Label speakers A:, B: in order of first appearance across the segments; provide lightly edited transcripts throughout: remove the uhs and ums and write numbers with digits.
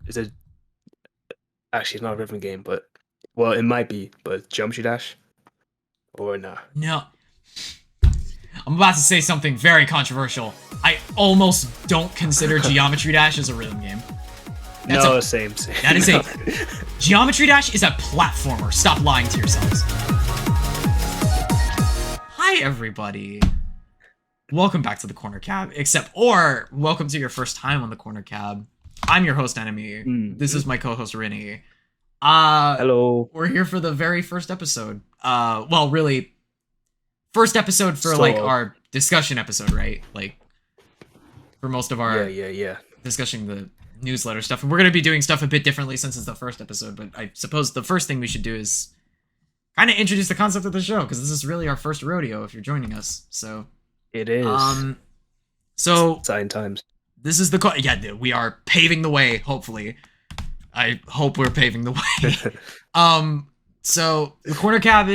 A: Is it actually it's not a rhythm game, but well, it might be, but Geometry Dash or nah?
B: No. I'm about to say something very controversial. I almost don't consider Geometry Dash as a rhythm game. That's
A: No,
B: a
A: same.
B: that is
A: No.
B: a Geometry Dash is a platformer. Stop lying to yourselves. Hi everybody. Welcome back to the Corner Cab, or welcome to your first time on the Corner Cab. I'm your host, Enemy. This is my co-host, Rini.
A: Hello.
B: We're here for the very first episode. Well, really, first episode for,
A: Sort
B: like,
A: of.
B: our discussion episode, right? Like, for most of our
A: Yeah.
B: discussing the newsletter stuff. And we're going to be doing stuff a bit differently since it's the first episode, but I suppose the first thing we should do is kind of introduce the concept of the show, because this is really our first rodeo if you're joining us. So
A: It is.
B: So
A: Exciting times.
B: this is we are paving the way, hopefully. I hope we're paving the way. So the Corner Cab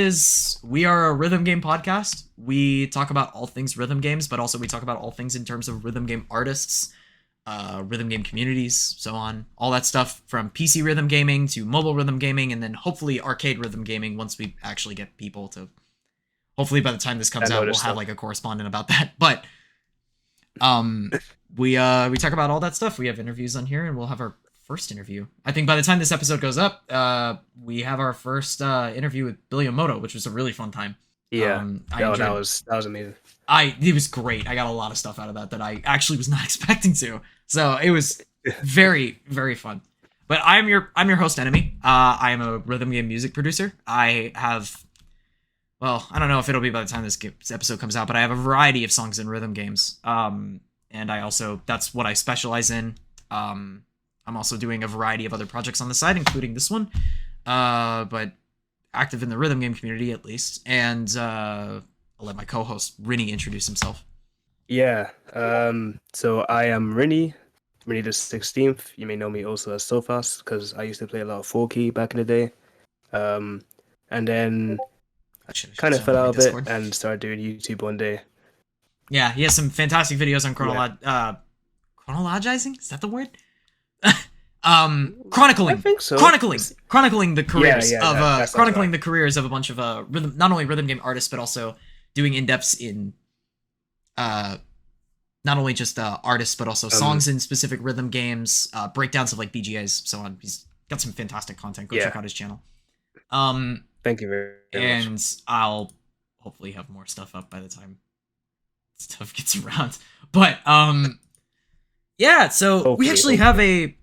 B: we are a rhythm game podcast. We talk about all things rhythm games, but also we talk about all things in terms of rhythm game artists, rhythm game communities, so on. All that stuff from PC rhythm gaming to mobile rhythm gaming, and then hopefully arcade rhythm gaming once we actually get people to... Hopefully by the time this comes out, we'll have like a correspondent about that. But we talk about all that stuff. We have interviews on here, and we'll have our first interview. I think by the time this episode goes up, we have our first interview with Billy Omoto, which was a really fun time.
A: Yeah, that was amazing.
B: It was great. I got a lot of stuff out of that I actually was not expecting to. So it was very, very fun. But I'm your host, Enemy. I am a rhythm game music producer. I have, well, I don't know if it'll be by the time this episode comes out, but I have a variety of songs in rhythm games. And I also, that's what I specialize in. I'm also doing a variety of other projects on the side, including this one. But active in the rhythm game community, at least. And I'll let my co-host, Rini, introduce himself.
A: Yeah. So I am Rini the 16th. You may know me also as Sofast, because I used to play a lot of 4-key back in the day. And then I kind of fell out of it and started doing YouTube one day.
B: Yeah, he has some fantastic videos on chronologizing? Is that the word? Chronicling.
A: I think so.
B: Chronicling the careers
A: of
B: the careers of a bunch of rhythm, not only rhythm game artists, but also doing in-depths in not only just artists, but also songs in specific rhythm games, breakdowns of like BGAs, so on. He's got some fantastic content. Go check out his channel.
A: Thank you very much.
B: And I'll hopefully have more stuff up by the time stuff gets around. But yeah, so hopefully, we actually have a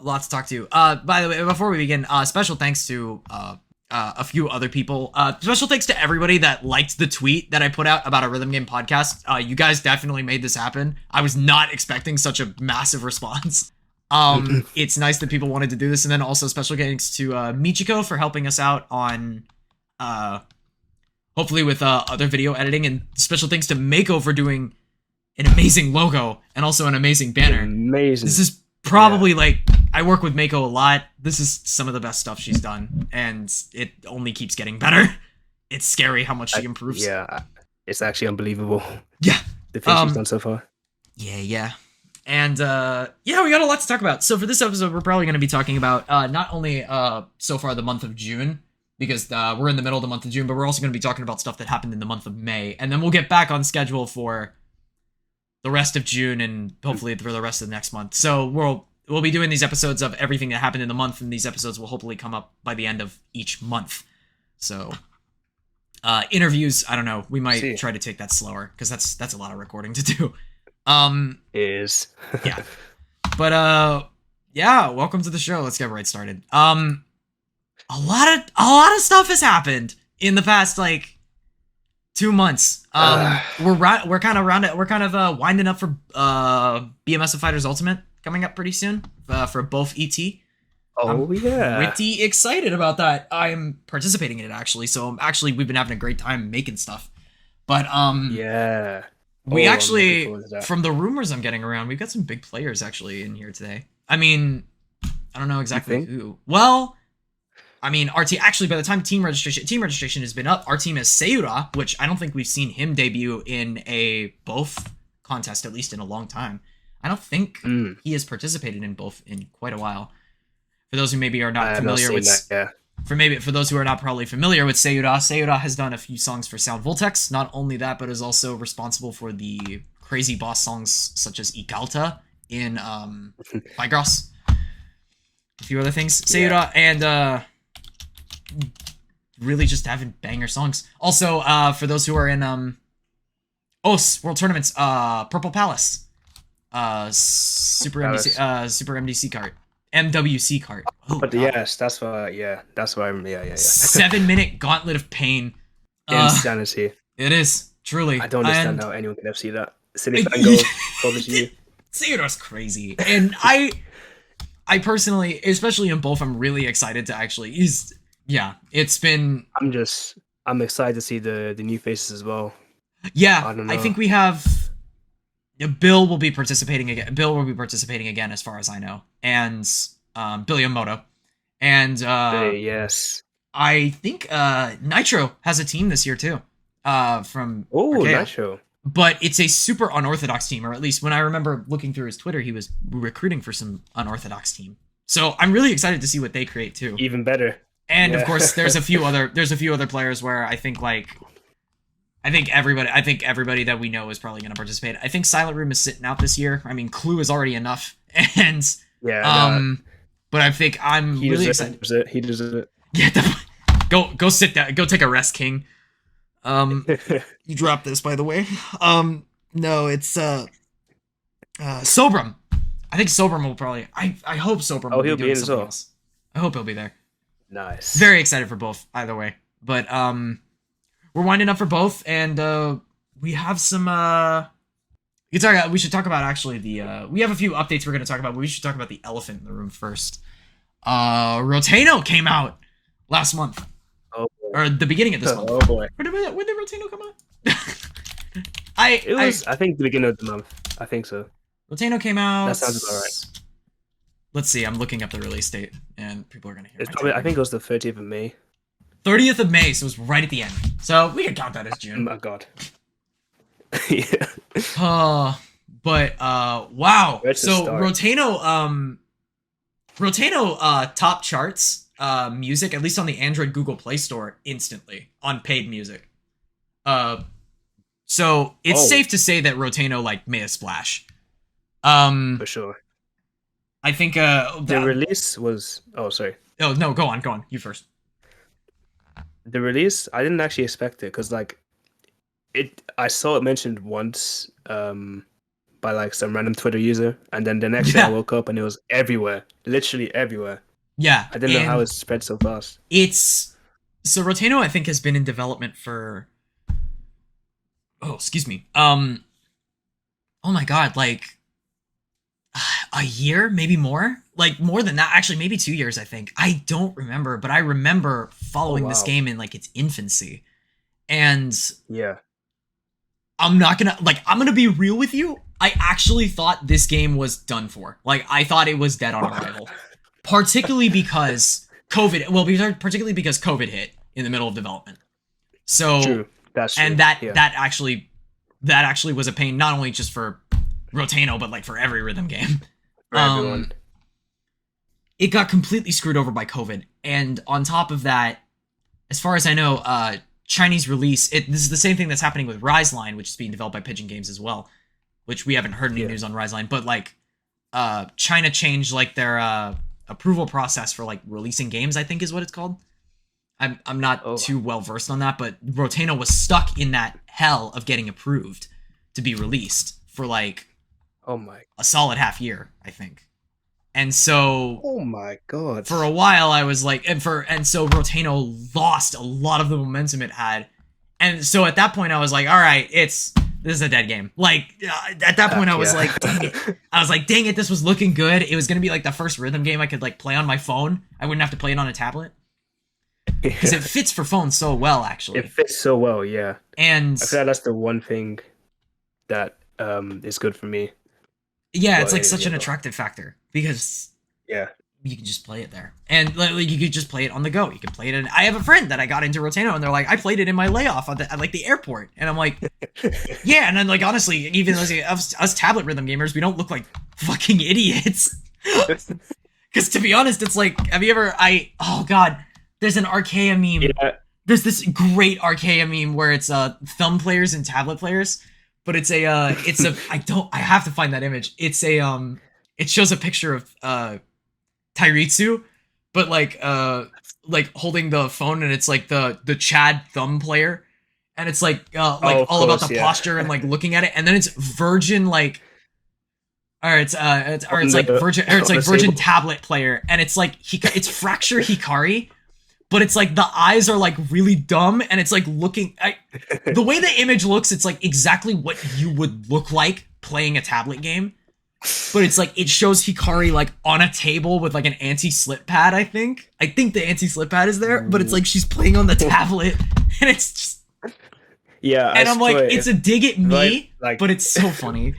B: lot to talk to. By the way, before we begin, special thanks to a few other people. Special thanks to everybody that liked the tweet that I put out about a rhythm game podcast. You guys definitely made this happen. I was not expecting such a massive response. It's nice that people wanted to do this, and then also special thanks to Michiko for helping us out on hopefully with other video editing, and special thanks to Mako for doing an amazing logo and also an amazing banner.
A: Amazing.
B: This is probably like, I work with Mako a lot. This is some of the best stuff she's done, and it only keeps getting better. It's scary how much she improves.
A: Yeah, it's actually unbelievable.
B: Yeah,
A: the things she's done so far.
B: Yeah. And yeah, we got a lot to talk about. So for this episode, we're probably going to be talking about not only so far the month of June, because we're in the middle of the month of June, but we're also going to be talking about stuff that happened in the month of May, and then we'll get back on schedule for the rest of June and hopefully for the rest of the next month. So we'll be doing these episodes of everything that happened in the month, and these episodes will hopefully come up by the end of each month. So interviews, I don't know, we might try to take that slower, because that's a lot of recording to do.
A: Is
B: yeah, but yeah, welcome to the show. Let's get right started. A lot of stuff has happened in the past like 2 months. We're kind of winding up for BMS of Fighters Ultimate coming up pretty soon for both ET.
A: I'm
B: pretty excited about that. I'm participating in it actually, so we've been having a great time making stuff. But
A: yeah.
B: We actually, from the rumors I'm getting around, we've got some big players actually in here today. I mean, I don't know exactly who. Well, I mean, our team, actually, by the time team registration has been up, our team is Seura, which I don't think we've seen him debut in a both contest, at least in a long time. I don't think
A: Mm,
B: he has participated in both in quite a while. For those who maybe are
A: I
B: not
A: have not
B: familiar
A: seen
B: with,
A: that. Yeah.
B: for those who are not probably familiar with Seiyuda, Seiyuda has done a few songs for Sound Voltex. Not only that, but is also responsible for the crazy boss songs such as Ikalta in Bygross, a few other things.
A: Yeah.
B: Seiyuda and really just having banger songs. Also, for those who are in OS World Tournaments, Purple Palace,
A: Palace.
B: Super MDC cart, MWC cart. Oh
A: But
B: god,
A: yes, that's why. Yeah, that's why. Yeah.
B: 7 minute gauntlet of pain. Uh,
A: Insanity.
B: it is
A: I
B: truly,
A: don't understand
B: and
A: how anyone can ever see that. Silly Fango, publish you.
B: Theodore's crazy, and I personally, especially in both, I'm really excited to actually. Yeah, it's been
A: I'm excited to see the new faces as well.
B: yeah.
A: I don't
B: I
A: know.
B: think we have Bill will be participating again. Bill will be participating again, as far as I know, and Billy Yamamoto, and
A: But yes.
B: I think Nitro has a team this year too, from
A: Oh,
B: Arkea.
A: Nitro.
B: But it's a super unorthodox team, or at least when I remember looking through his Twitter, he was recruiting for some unorthodox team. So I'm really excited to see what they create too.
A: Even better.
B: And of
A: Yeah.
B: course, there's a few other players where I think everybody that we know is probably going to participate. I think Silent Room is sitting out this year. I mean, Clue is already enough, and
A: Yeah.
B: but I think I'm
A: He
B: really
A: deserves
B: excited.
A: it. He deserves it.
B: Yeah, go sit down. Go take a rest, King. You dropped this, by the way. No, it's Sobram. I think Sobram will probably. I hope Sobram
A: Oh,
B: will be
A: he'll be
B: doing
A: in as
B: something
A: well.
B: else. I hope he'll be there.
A: Nice.
B: Very excited for both, either way. But we're winding up for both, and we have some. We should talk about actually the. We have a few updates we're going to talk about, but we should talk about the elephant in the room first. Rotano came out last month,
A: Oh boy.
B: or the beginning of this month.
A: Oh boy.
B: When did Rotano come out?
A: I think the beginning of the month. I think so.
B: Rotano came out.
A: That sounds about right.
B: Let's see. I'm looking up the release date, and people are gonna hear.
A: It's probably. I think it was the 30th of May.
B: 30th of May, so it was right at the end. So we can count that as
A: Oh
B: June.
A: my god. Yeah.
B: But wow.
A: Where's the
B: So
A: start?
B: Rotano top charts music, at least on the Android Google Play Store, instantly on paid music. So it's
A: Oh.
B: safe to say that Rotano like made a splash.
A: For sure.
B: I think
A: The release was. Oh, sorry.
B: oh no, go on. You first.
A: The release, I didn't actually expect it because like, I saw it mentioned once, by like some random Twitter user, and then the next day I woke up and it was everywhere, literally everywhere.
B: Yeah.
A: I didn't know how it spread so fast.
B: It's so Rotano, I think, has been in development for excuse me. Oh my god, like a year, maybe more. Like more than that, actually, maybe 2 years, I think. I don't remember, but I remember following this
A: wow.
B: game in like its infancy. And
A: Yeah.
B: I'm gonna be real with you. I actually thought this game was done for. Like, I thought it was dead on arrival. Particularly because COVID, particularly because COVID hit in the middle of development. So,
A: True. That's true.
B: and that
A: Yeah.
B: that actually was a pain, not only just for Rotano, but like for every rhythm game.
A: For everyone.
B: It got completely screwed over by COVID, and on top of that, as far as I know, Chinese release. This is the same thing that's happening with Rise Line, which is being developed by Pigeon Games as well, which we haven't heard any news on Rise Line. But like, China changed like their approval process for like releasing games, I think is what it's called. I'm not too well versed on that, but Rotano was stuck in that hell of getting approved to be released for like
A: Oh my.
B: a solid half year, I think. And so
A: Oh my god.
B: for a while I was like, and so Rotano lost a lot of the momentum it had. And so at that point I was like, all right, this is a dead game. Like at that point I was like, dang it. I was like, dang it, this was looking good. It was going to be like the first rhythm game I could like play on my phone. I wouldn't have to play it on a tablet. Because it fits for phones so well, actually.
A: It fits so well, yeah.
B: And
A: I feel like that's the one thing that is good for me.
B: yeah, it's like such an attractive factor because
A: Yeah.
B: you can just play it there, and like you could just play it on the go. You can play it. I have a friend that I got into Rotano, and they're like, I played it in my layoff at like the airport, and I'm like, yeah. And then like honestly, even us tablet rhythm gamers, we don't look like fucking idiots. Because to be honest, it's like, have you ever? Oh god, there's an Archaea meme.
A: Yeah.
B: There's this great Archaea meme where it's thumb players and tablet players, but it's a I have to find that image. It's a it shows a picture of Tairitsu, but like holding the phone, and it's like the Chad thumb player, and it's like all about the posture and like looking at it, and then it's Virgin like, or it's like Virgin, or it's like Virgin tablet player, and it's like it's Fracture Hikari, but it's like the eyes are like really dumb, and it's like looking the way the image looks, it's like exactly what you would look like playing a tablet game. But it's like, it shows Hikari like on a table with like an anti-slip pad, I think the anti-slip pad is there, but it's like she's playing on the tablet, and it's just,
A: yeah,
B: and I'm like, it's a dig at me,
A: like,
B: but it's so funny.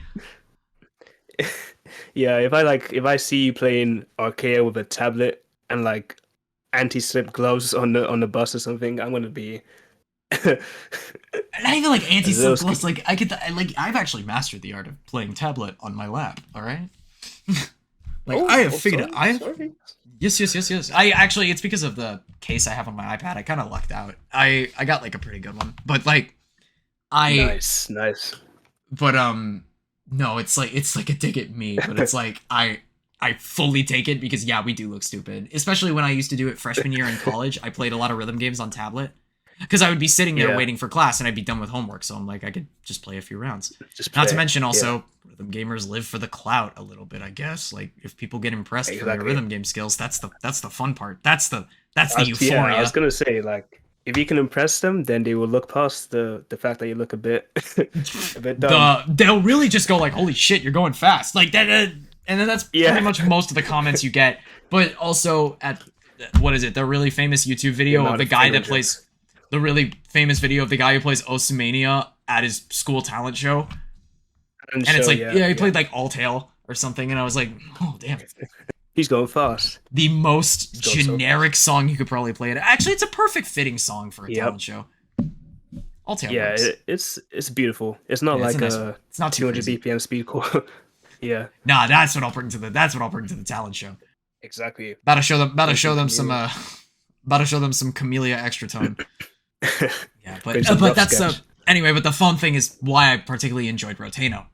A: Yeah, if I see you playing Archaea with a tablet and like anti-slip gloves on the bus or something, I'm gonna be
B: Not even like anti-slip gloves. Like I've actually mastered the art of playing tablet on my lap. All right. I have figured it. Yes. I actually, it's because of the case I have on my iPad. I kind of lucked out. I got like a pretty good one, but like
A: nice.
B: But no, it's like a dig at me, but it's like I fully take it, because yeah, we do look stupid. Especially when I used to do it freshman year in college. I played a lot of rhythm games on tablet, because I would be sitting there waiting for class, and I'd be done with homework, so I'm like, I could just play a few rounds. Not to mention also, rhythm gamers live for the clout a little bit, I guess. Like, if people get impressed for their rhythm game skills, that's the fun part. That's the euphoria.
A: Yeah, I was gonna say, like, if you can impress them, then they will look past the fact that you look a bit dumb.
B: They'll really just go like, holy shit, you're going fast, like that, and then that's pretty much most of the comments you get. But also at what is it, the really famous YouTube video of the guy that plays. The really famous video of the guy who plays Osimania at his school talent show. And it's like, he played like All Tail or something, and I was like, oh, damn.
A: He's going fast.
B: The most generic song you could probably play it. Actually, it's a perfect fitting song for a talent show. All Tail works.
A: It's beautiful. It's not like
B: it's not
A: 200 BPM speed core. Yeah.
B: Nah, that's what I'll bring to the talent show.
A: Exactly.
B: About to show them some Camellia extra tone. Yeah, but that's anyway. But the fun thing is why I particularly enjoyed Rotano.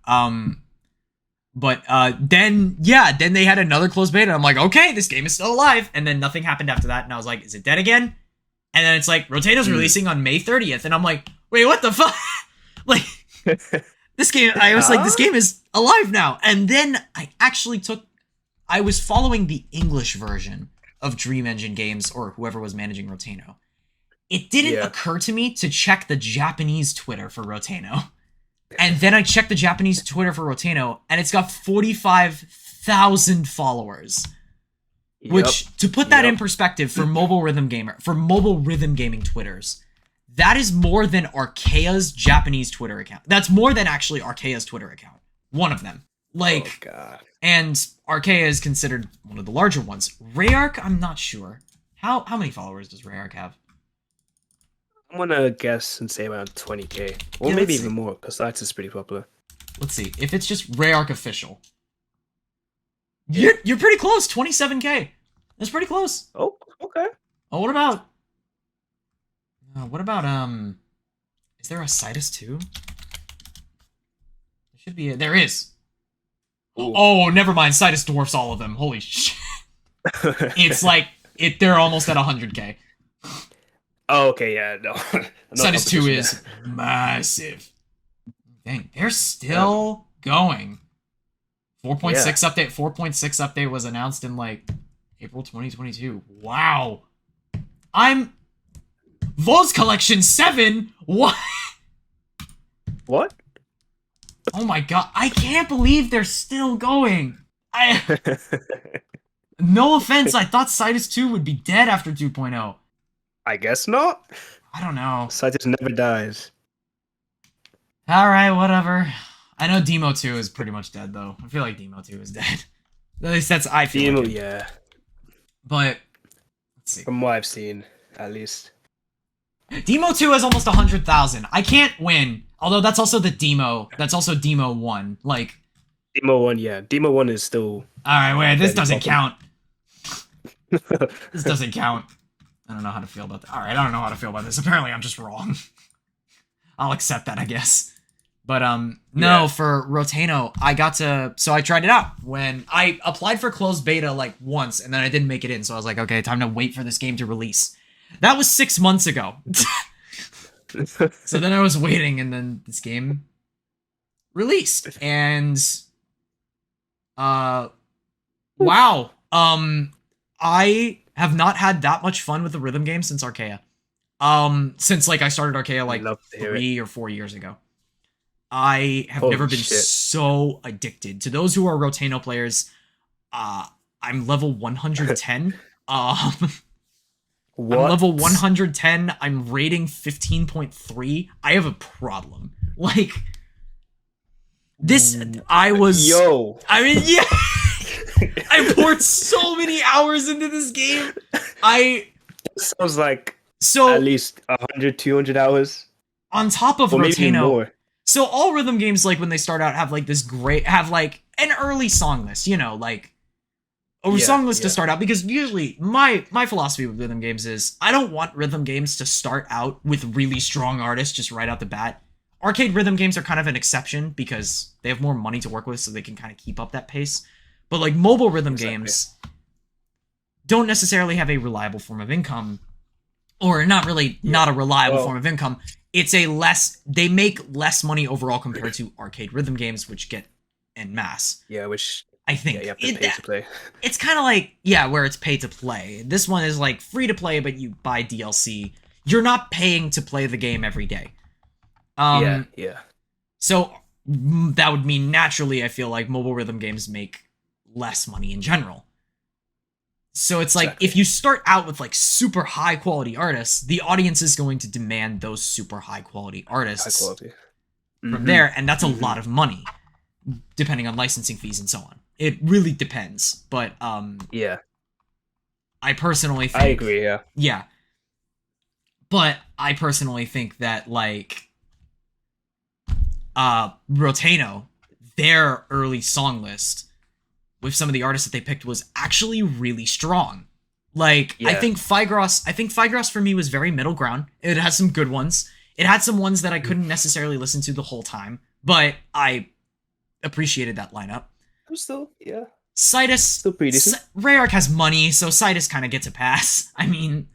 B: But then they had another closed beta. I'm like, okay, this game is still alive. And then nothing happened after that. And I was like, is it dead again? And then it's like, Rotano's releasing on May 30th. And I'm like, wait, what the fuck? Like, this game, I was like, this game is alive now. And then I was following the English version of Dream Engine Games, or whoever was managing Rotano. It didn't occur to me to check the Japanese Twitter for Rotano. And then I checked the Japanese Twitter for Rotano, and it's got 45,000 followers. Which, to put that in perspective, for mobile rhythm gaming Twitters, that is more than Archaea's Japanese Twitter account. That's more than actually Archaea's Twitter account. One of them. Like,
A: oh, God.
B: And Archaea is considered one of the larger ones. Rayark, I'm not sure. How many followers does Rayark have?
A: I'm gonna guess and say around 20k, or maybe even more, because Lights is pretty popular.
B: Let's see if it's just Rayark official. You're pretty close. 27k. That's pretty close.
A: Oh, okay.
B: Oh, what about? Is there a Citus 2? There should be. There is. Ooh. Oh, never mind. Citus dwarfs all of them. Holy shit. It's like they're almost at 100k.
A: Oh, okay, yeah, no.
B: Citus 2 is massive. Dang, they're still going. 4.6 update. 4.6 update was announced in like April 2022. Wow. I'm Voz Collection 7. What?
A: What?
B: Oh my god! I can't believe they're still going. No offense, I thought Citus 2 would be dead after 2.0.
A: I guess not.
B: I don't know.
A: Citus never dies.
B: Alright, whatever. I know Demo 2 is pretty much dead, though. I feel like Demo 2 is dead. At least I feel
A: Demo,
B: like
A: yeah.
B: But let's see.
A: From what I've seen, at least.
B: Demo 2 has almost 100,000. I can't win. Although that's also the demo. That's also Demo 1. Like,
A: Demo 1, yeah. Demo 1 is still...
B: alright, wait, this
A: fairly
B: doesn't
A: popular.
B: count. This doesn't count. I don't know how to feel about that. Alright, I don't know how to feel about this. Apparently I'm just wrong. I'll accept that, I guess. But no,
A: Yeah.
B: for Rotano, so I tried it out when I applied for closed beta like once, and then I didn't make it in. So I was like, okay, time to wait for this game to release. That was 6 months ago. So then I was waiting, and then this game released, and wow, I have not had that much fun with the rhythm game since Archaea. Since like I started Archaea like
A: Love to hear
B: 3 or 4 years ago. I have
A: Holy
B: never been
A: shit.
B: so addicted. To those who are Rotano players, I'm level 110.
A: What?
B: I'm level 110. I'm rating 15.3. I have a problem. Like this, I was.
A: Yo.
B: I mean, yeah. I poured so many hours into this game.
A: Sounds like
B: So
A: at least 100, 200 hours.
B: on top of
A: Or maybe even
B: Rotano,
A: more.
B: so all rhythm games, like when they start out, have like this great, have like an early song list, you know, like a
A: Yeah,
B: song list to
A: yeah.
B: start out. Because usually my philosophy with rhythm games is I don't want rhythm games to start out with really strong artists just right out the bat. Arcade rhythm games are kind of an exception because they have more money to work with, so they can kind of keep up that pace. But like mobile rhythm
A: Exactly.
B: games don't necessarily have a reliable form of income, or not really, not a reliable
A: Well-
B: form of income. They make less money overall compared to arcade rhythm games, which get en masse.
A: Yeah, which
B: I think
A: you have to pay to play.
B: it's kind of like, yeah, where it's pay to play. This one is like free to play, but you buy DLC. You're not paying to play the game every day.
A: Yeah.
B: So that would mean naturally, I feel like mobile rhythm games make less money in general. So it's like,
A: Exactly.
B: if you start out with like super high quality artists, the audience is going to demand those super high quality artists
A: High quality.
B: from there, and that's a
A: Mhm.
B: lot of money, depending on licensing fees and so on. It really depends, but
A: Yeah,
B: I personally think
A: I agree. Yeah.
B: yeah. But I personally think that like Rotano, their early song list with some of the artists that they picked was actually really strong. Like I
A: Yeah.
B: think Figros for me was very middle ground. It had some good ones. It had some ones that I couldn't necessarily listen to the whole time, but I appreciated that lineup.
A: I'm still, yeah.
B: Citus,
A: Still pretty decent.
B: Rayark has money, so Citus kind of gets a pass. I mean,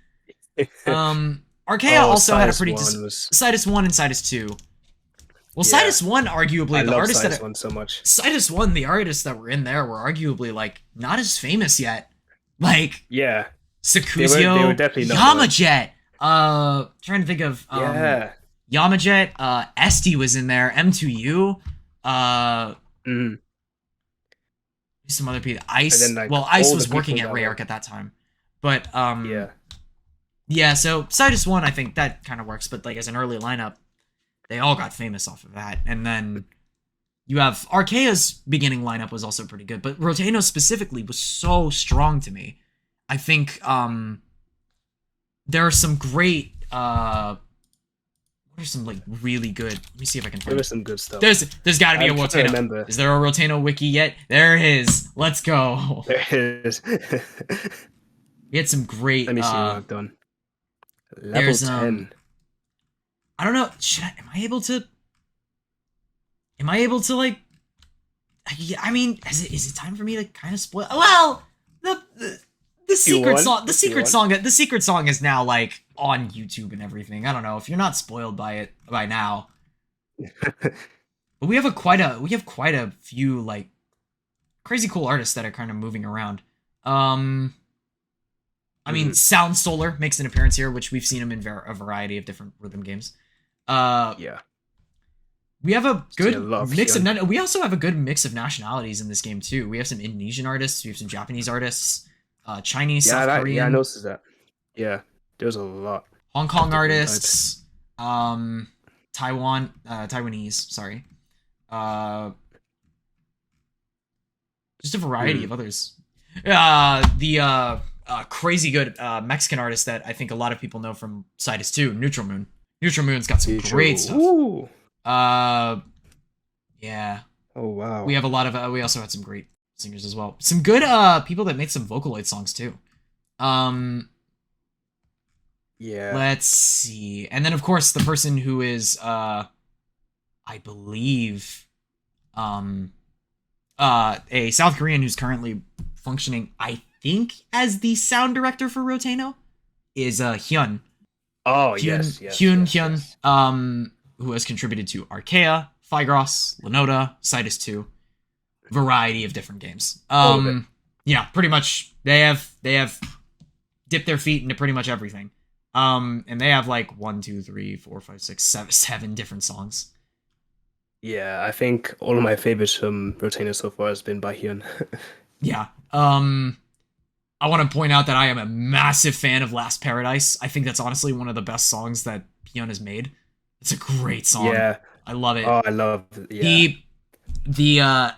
B: Archaea
A: Oh,
B: also had a
A: Situs
B: pretty
A: 1 was.
B: Citus 1 and Citus 2. Well,
A: Yeah.
B: Citus 1 arguably
A: I
B: the
A: love
B: artists
A: Situs
B: that
A: 1 so much.
B: Citus 1, the artists that were in there were arguably like not as famous yet. Like
A: Yeah.
B: Sakuzio,
A: they were definitely not
B: Yamajet. Trying to think of
A: Yeah.
B: Yamajet, Esty was in there, M2U,
A: Mhm.
B: some other people. Ice.
A: And then, like,
B: well, Ice
A: all
B: was
A: the
B: working
A: people
B: at
A: that
B: Rayark
A: were-
B: at that time. But
A: Yeah.
B: yeah, so Citus 1, I think that kind of works, but like as an early lineup, they all got famous off of that. And then you have Archaea's beginning lineup was also pretty good, but Rotano specifically was so strong to me. I think there are some great what are some like really good, let me see if I can
A: There
B: find
A: was
B: it.
A: some good stuff.
B: There's gotta be a
A: I'm trying to
B: Rotano.
A: remember.
B: Is there a Rotano wiki yet? There is. Let's go.
A: There is.
B: We had some great
A: Let me see what I've done. Level
B: there's,
A: 10.
B: I don't know. Am I able to like? I mean, is it time for me to kind of spoil? Well, the secret
A: want?
B: song, the
A: If you
B: secret song is now like on YouTube and everything. I don't know if you're not spoiled by it by now, but we have quite a few like crazy cool artists that are kind of moving around. I mean, Sound Solar makes an appearance here, which we've seen him in a variety of different rhythm games.
A: Yeah.
B: We have a
A: Seen
B: good
A: a lot of
B: mix of.
A: Hyun.
B: We also have a good mix of nationalities in this game too. We have some Indonesian artists. We have some Japanese artists. Chinese,
A: Yeah,
B: South Korean,
A: I noticed that. Yeah. There's a lot.
B: Hong Kong
A: different
B: artists. Taiwanese. Sorry. Just a variety of others. The crazy good Mexican artist that I think a lot of people know from Sidus 2, Neutral Moon. Neutral Moon's got some great stuff.
A: Ooh.
B: Yeah.
A: Oh wow.
B: We have a lot of we also had some great singers as well. Some good people that made some Vocaloid songs too.
A: Yeah.
B: Let's see. And then of course the person who is I believe a South Korean who's currently functioning, I think, as the sound director for Roteno is Hyun.
A: Oh
B: Hyun,
A: yes.
B: who has contributed to Archaea, Phygros, Lenoda, Sidus 2, variety of different games.
A: All of it.
B: Yeah, pretty much they have dipped their feet into pretty much everything. And they have like 1, 2, 3, 4, 5, 6, 7 different songs.
A: Yeah, I think all of my favorites from Rotena so far has been by Hyun.
B: Yeah. I want to point out that I am a massive fan of Last Paradise. I think that's honestly one of the best songs that Hyun has made. It's a great song.
A: Yeah.
B: I love it.
A: Oh, I love it. Yeah.
B: The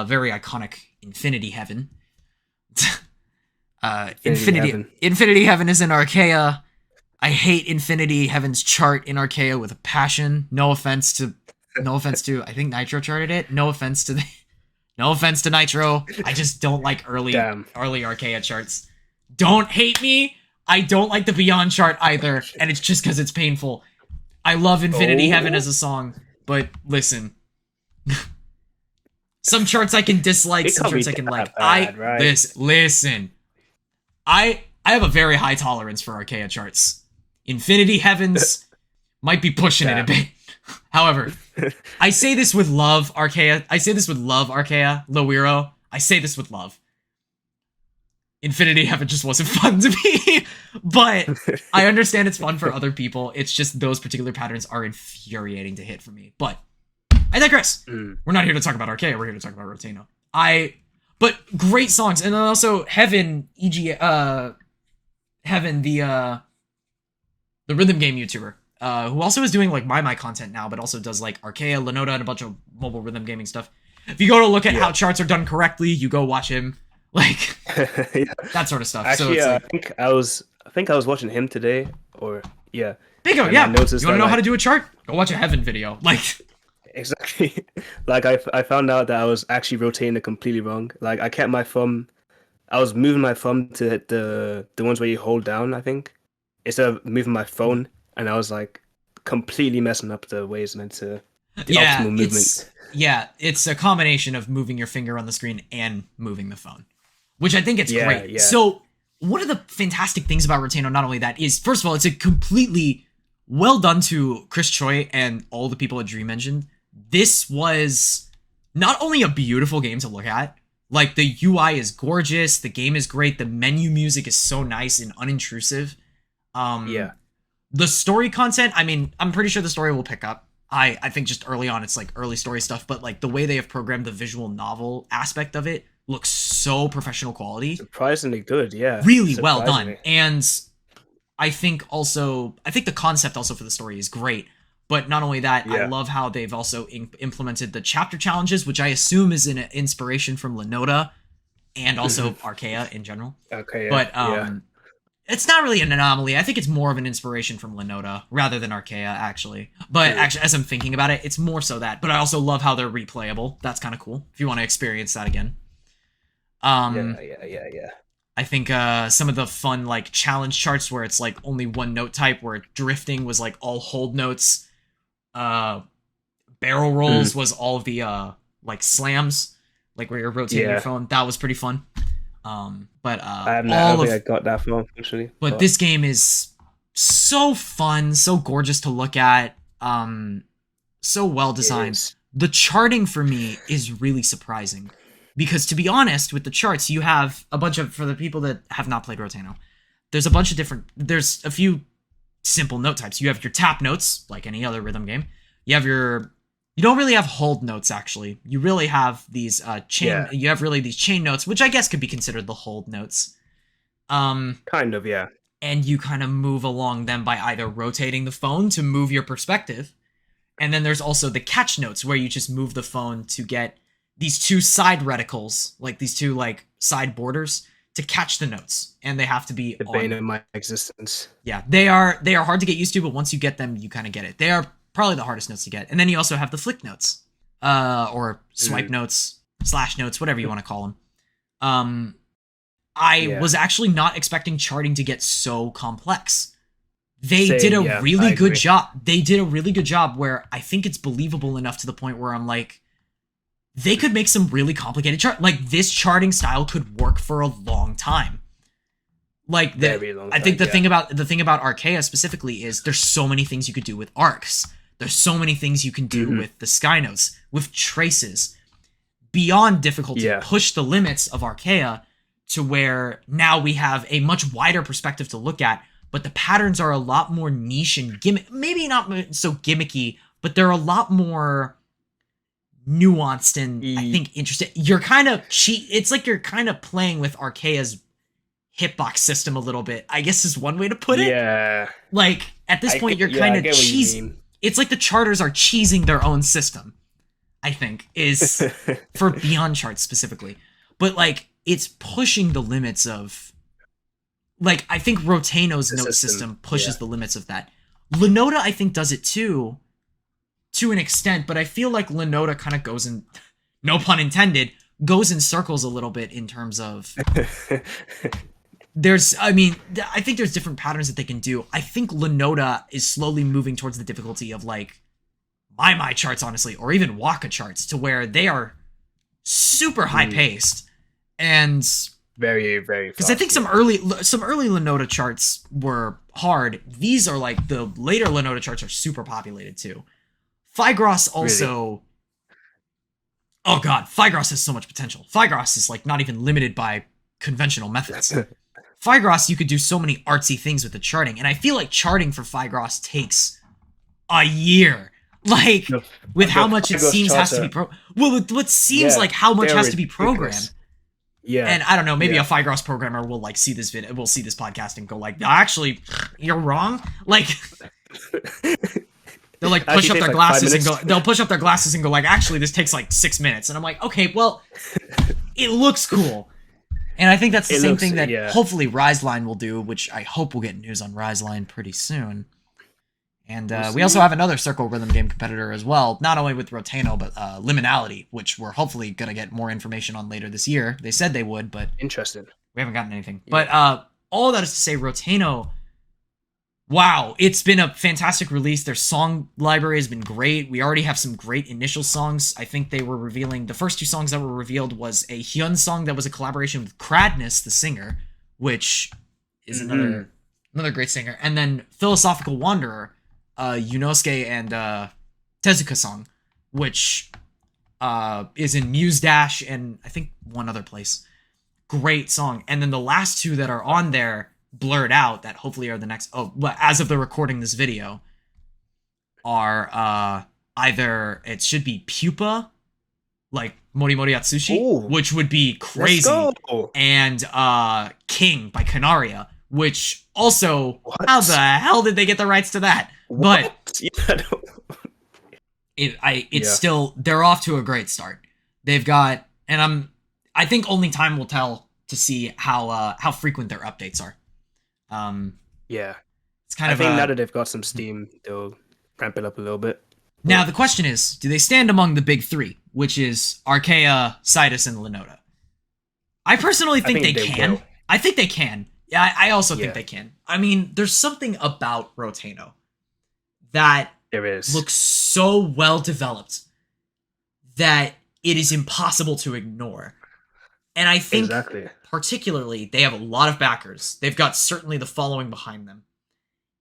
B: very iconic Infinity Heaven. Infinity Heaven is in Archaea. I hate Infinity Heaven's chart in Archaea with a passion. No offense to I think Nitro charted it. No offense to Nitro. I just don't like early Archaea charts. Don't hate me. I don't like the Beyond chart either, and it's just because it's painful. I love Infinity Heaven as a song, but listen. Some charts I can dislike, some charts I can like. Listen. I have a very high tolerance for Archaea charts. Infinity Heavens might be pushing it a bit. However, I say this with love, Archaea. Lowiro. I say this with love. Infinity Heaven just wasn't fun to me. But I understand it's fun for other people. It's just those particular patterns are infuriating to hit for me. But I digress. We're not here to talk about Archaea. We're here to talk about Roteno. But great songs. And then also Heaven, Heaven, the rhythm game YouTuber, who also is doing like my content now, but also does like Archaea, Lenoda, and a bunch of mobile rhythm gaming stuff. If you go to look at how charts are done correctly, you go watch him, like that sort of stuff.
A: Actually,
B: so
A: it's I think I was watching him today, or yeah.
B: Bingo, yeah. You want to know how to do a chart? Go watch a Heaven video, like.
A: Exactly. Like I found out that I was actually rotating it completely wrong. Like I kept my thumb, I was moving my thumb to hit the ones where you hold down, I think, instead of moving my phone, and I was like completely messing up the way it's meant to the optimal movement.
B: It's a combination of moving your finger on the screen and moving the phone, which I think it's great.
A: Yeah.
B: So one of the fantastic things about Roteno, not only that, is first of all, it's a completely well done to Chris Choi and all the people at Dream Engine. This was not only a beautiful game to look at, like the UI is gorgeous, the game is great, the menu music is so nice and unintrusive. The story content, I mean, I'm pretty sure the story will pick up. I think just early on, it's like early story stuff, but like the way they have programmed the visual novel aspect of it looks so professional quality.
A: Surprisingly good, yeah.
B: Really well done. And I think the concept also for the story is great. But not only that, I love how they've also implemented the chapter challenges, which I assume is an inspiration from Lenoda and also Archaea in general.
A: Okay,
B: but it's not really an anomaly. I think it's more of an inspiration from Lenoda rather than Archaea, actually. But actually, as I'm thinking about it, it's more so that. But I also love how they're replayable. That's kind of cool if you want to experience that again.
A: Yeah.
B: I think some of the fun like challenge charts where it's like only one note type, where drifting was like all hold notes. Barrel rolls was all of the like slams, like where you're rotating your phone. That was pretty fun. But
A: I don't think I got that far actually.
B: But this game is so fun, so gorgeous to look at, so well designed. The charting for me is really surprising because, to be honest, with the charts, you have a bunch of, for the people that have not played Roteno, there's a few simple note types. You have your tap notes, like any other rhythm game. You don't really have hold notes, actually. You really have these you have really these chain notes, which I guess could be considered the hold notes.
A: Kind of, yeah.
B: And you kind of move along them by either rotating the phone to move your perspective. And then there's also the catch notes, where you just move the phone to get these two side reticles, like these two like side borders, to catch the notes, and they have to be
A: The bane of my existence.
B: Yeah, they are hard to get used to, but once you get them, you kind of get it. They are probably the hardest notes to get. And then you also have the flick notes, or swipe notes, slash notes, whatever you want to call them. I was actually not expecting charting to get so complex. They did a really good job. They did a really good job where I think it's believable enough to the point where I'm like, they could make some really complicated chart. Like, this charting style could work for a long time. Like, I think the thing about Archaea specifically is there's so many things you could do with arcs. There's so many things you can do with the sky notes, with traces. Beyond difficulty, push the limits of Archaea to where now we have a much wider perspective to look at, but the patterns are a lot more niche and gimmick. Maybe not so gimmicky, but they're a lot more nuanced and I think interesting. You're kind of it's like you're kind of playing with Archaea's hitbox system a little bit, I guess is one way to put it.
A: Yeah.
B: Like, at this point, you're kind of cheesing. It's like the charters are cheesing their own system, I think, is for Beyond Charts specifically. But, like, it's pushing the limits of... Like, I think Roteno's note system pushes the limits of that. Linota, I think, does it too, to an extent, but I feel like Linota kind of goes in... No pun intended, goes in circles a little bit in terms of... I think there's different patterns that they can do. I think Linota is slowly moving towards the difficulty of, like, my charts, honestly, or even Waka charts, to where they are super high-paced, and...
A: Very, very fast.
B: Because I think some early Linota charts were hard. These are, like, the later Linota charts are super populated, too. Figros also... Really? Oh, God, Figros has so much potential. Figros is, like, not even limited by conventional methods. Figros, you could do so many artsy things with the charting, and I feel like charting for Figros takes a year. Like, with how much it seems has to be what seems like how much has to be programmed.
A: Yeah.
B: And I don't know, maybe a Figros programmer will, like, see this video, will see this podcast and go, like, actually, you're wrong. Like, they'll, like, push up their glasses and go, they'll push up their glasses and go, like, actually, this takes, like, 6 minutes. And I'm like, okay, well, it looks cool. And I think that's the same thing that hopefully Riseline will do, which I hope we'll get news on Riseline pretty soon. And we also have another Circle Rhythm game competitor as well, not only with Roteno, but Liminality, which we're hopefully going to get more information on later this year. They said they would, but...
A: Interesting.
B: We haven't gotten anything. Yeah. But all that is to say, Roteno... Wow, it's been a fantastic release. Their song library has been great. We already have some great initial songs. I think they were revealing... The first two songs that were revealed was a Hyun song that was a collaboration with Kradness, the singer, which is another great singer. And then Philosophical Wanderer, Yunosuke and Tezuka song, which is in Muse Dash and I think one other place. Great song. And then the last two that are on there... blurred out that hopefully are the next as of the recording this video are either it should be Pupa, like Mori Mori Atsushi, which would be crazy, and King by Canaria, which also how the hell did they get the rights to that? But it's still, they're off to a great start. They've got, and I think only time will tell to see how frequent their updates are. It's kind of.
A: I think now that they've got some steam, they'll ramp it up a little bit.
B: Now the question is, do they stand among the big three, which is Archaea, Sidus, and Linota? I personally think they can. Will. I think they can. Yeah, I also think they can. I mean, there's something about Roteno that looks so well developed that it is impossible to ignore. And I think particularly they have a lot of backers. They've got certainly the following behind them.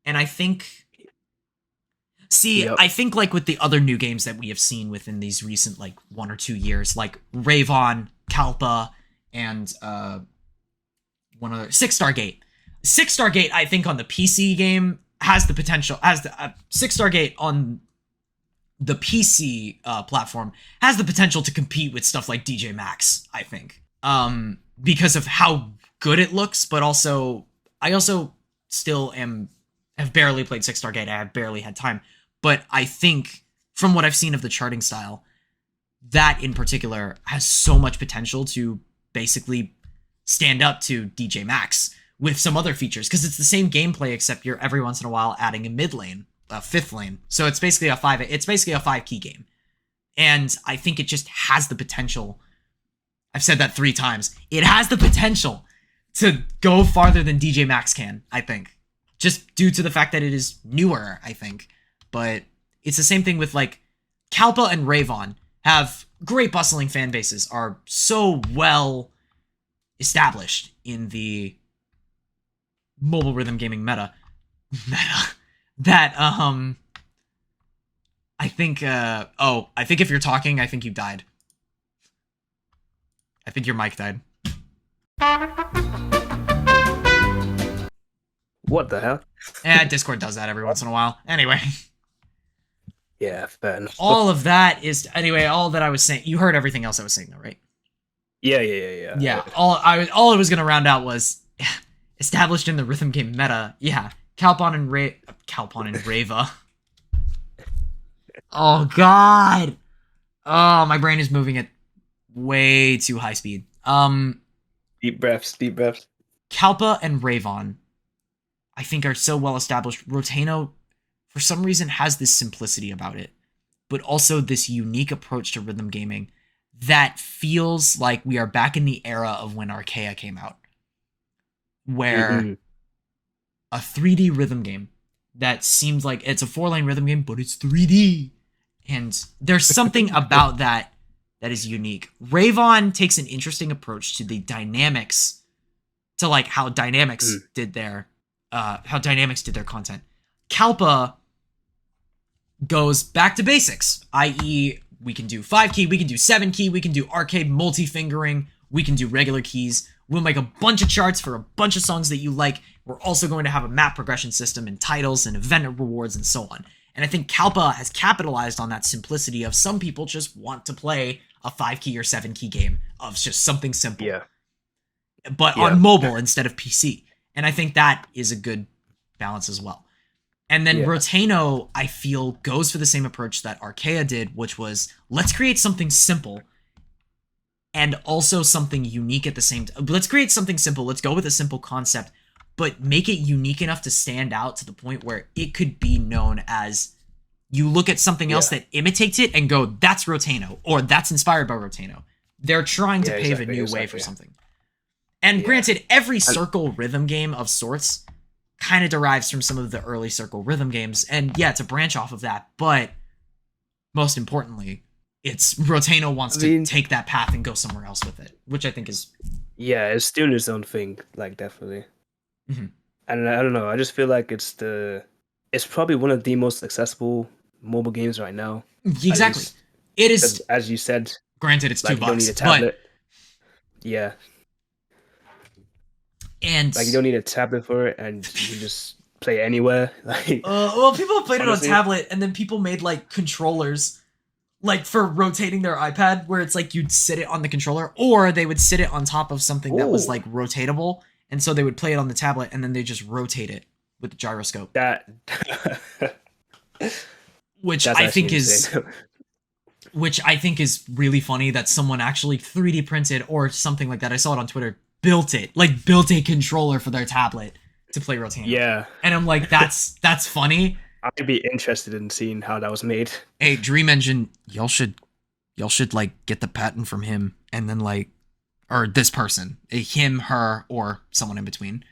B: And I think... I think like with the other new games that we have seen within these recent like 1 or 2 years, like Ravon, Kalpa, and one other... Six Star Gate. Six Star Gate, I think on the PC game has the potential... Six Star Gate on the PC platform has the potential to compete with stuff like DJ Max, I think. Because of how good it looks, but also I also still have barely played Six Star Gate. I have barely had time, but I think from what I've seen of the charting style, that in particular has so much potential to basically stand up to DJ Max with some other features, because it's the same gameplay except you're every once in a while adding a mid lane, a fifth lane. So it's basically a 5 key game. And I think it just has the potential. I've said that 3 times. It has the potential to go farther than DJ Max can, I think. Just due to the fact that it is newer, I think. But it's the same thing with like Kalpa and Ravon have great bustling fan bases, are so well established in the mobile rhythm gaming meta that I think I think if you're talking, I think you died. I think your mic died.
A: What the hell?
B: Discord does that every once in a while. Anyway.
A: Yeah, fair enough.
B: All of that is all that I was saying. You heard everything else I was saying though, right?
A: Yeah.
B: Yeah. All I was gonna round out was established in the rhythm game meta. Yeah. Calpon and Rava. Oh god. Oh, my brain is moving at way too high speed.
A: Deep breaths.
B: Kalpa and Ravon, I think, are so well established. Rotano, for some reason, has this simplicity about it, but also this unique approach to rhythm gaming that feels like we are back in the era of when Archaea came out, where a 3D rhythm game that seems like it's a 4-lane rhythm game, but it's 3D. And there's something about that is unique. Ravon takes an interesting approach to the dynamics, to like how Dynamics did their content. Kalpa goes back to basics, i.e., we can do 5 key, we can do 7 key, we can do arcade multi-fingering, we can do regular keys. We'll make a bunch of charts for a bunch of songs that you like. We're also going to have a map progression system and titles and event rewards and so on. And I think Kalpa has capitalized on that simplicity of some people just want to play a 5 key or 7 key game of just something simple.
A: Yeah.
B: But on mobile instead of PC. And I think that is a good balance as well. And then Rotano, I feel, goes for the same approach that Archaea did, which was, let's create something simple and also something unique at the same time. Let's create something simple. Let's go with a simple concept, but make it unique enough to stand out to the point where it could be known as, you look at something else that imitates it and go, that's Rotano, or that's inspired by Rotano. They're trying to pave a new way for something. And granted, every circle rhythm game of sorts kind of derives from some of the early circle rhythm games. And yeah, it's a branch off of that. But most importantly, it's Rotano wants to take that path and go somewhere else with it, which I think is...
A: Yeah, it's still its own thing, like, definitely. Mm-hmm. And I don't know, I just feel like it's probably one of the most accessible mobile games right now.
B: Exactly. It is...
A: As you said...
B: Granted, it's
A: like,
B: $2,
A: you don't need a tablet.
B: But...
A: Yeah.
B: And
A: like, you don't need a tablet for it, and you can just play anywhere. Like,
B: well, people have played it on tablet, and then people made like controllers, like for rotating their iPad, where it's like you'd sit it on the controller, or they would sit it on top of something that was like rotatable, and so they would play it on the tablet, and then they just rotate it with the gyroscope. Which I think is. Which I think is really funny that someone actually 3D printed or something like that. I saw it on Twitter. Built a controller for their tablet to play Rotano.
A: Yeah.
B: And I'm like, that's funny.
A: I'd be interested in seeing how that was made.
B: Hey, Dream Engine, y'all should like get the patent from him, and then like, or this person, him, her, or someone in between.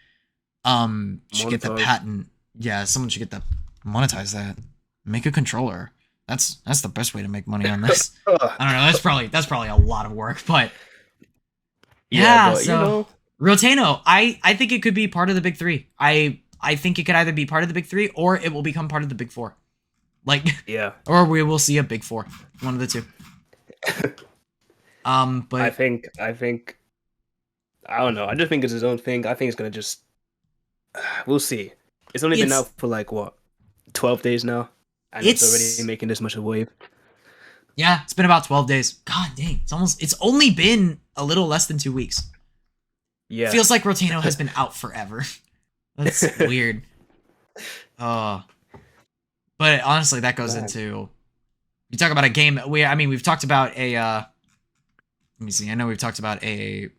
B: Should get the patent. Yeah, someone should get the monetize that. Make a controller. That's the best way to make money on this. I don't know. That's probably a lot of work, but but, so Rotano, I think it could be part of the big 3. I think it could either be part of the big 3 or it will become part of the big 4. Like, or we will see a big 4, one of the two. But
A: I think I don't know. I just think it's his own thing. I think it's gonna just we'll see. It's only been out for like what 12 days now. And it's already making this much of a wave.
B: Yeah, it's been about 12 days. God dang, it's only been a little less than 2 weeks. Yeah. Feels like Rotano has been out forever. That's weird. But honestly, that goes into You talk about a game. We've talked about a. Let me see. I know we've talked about that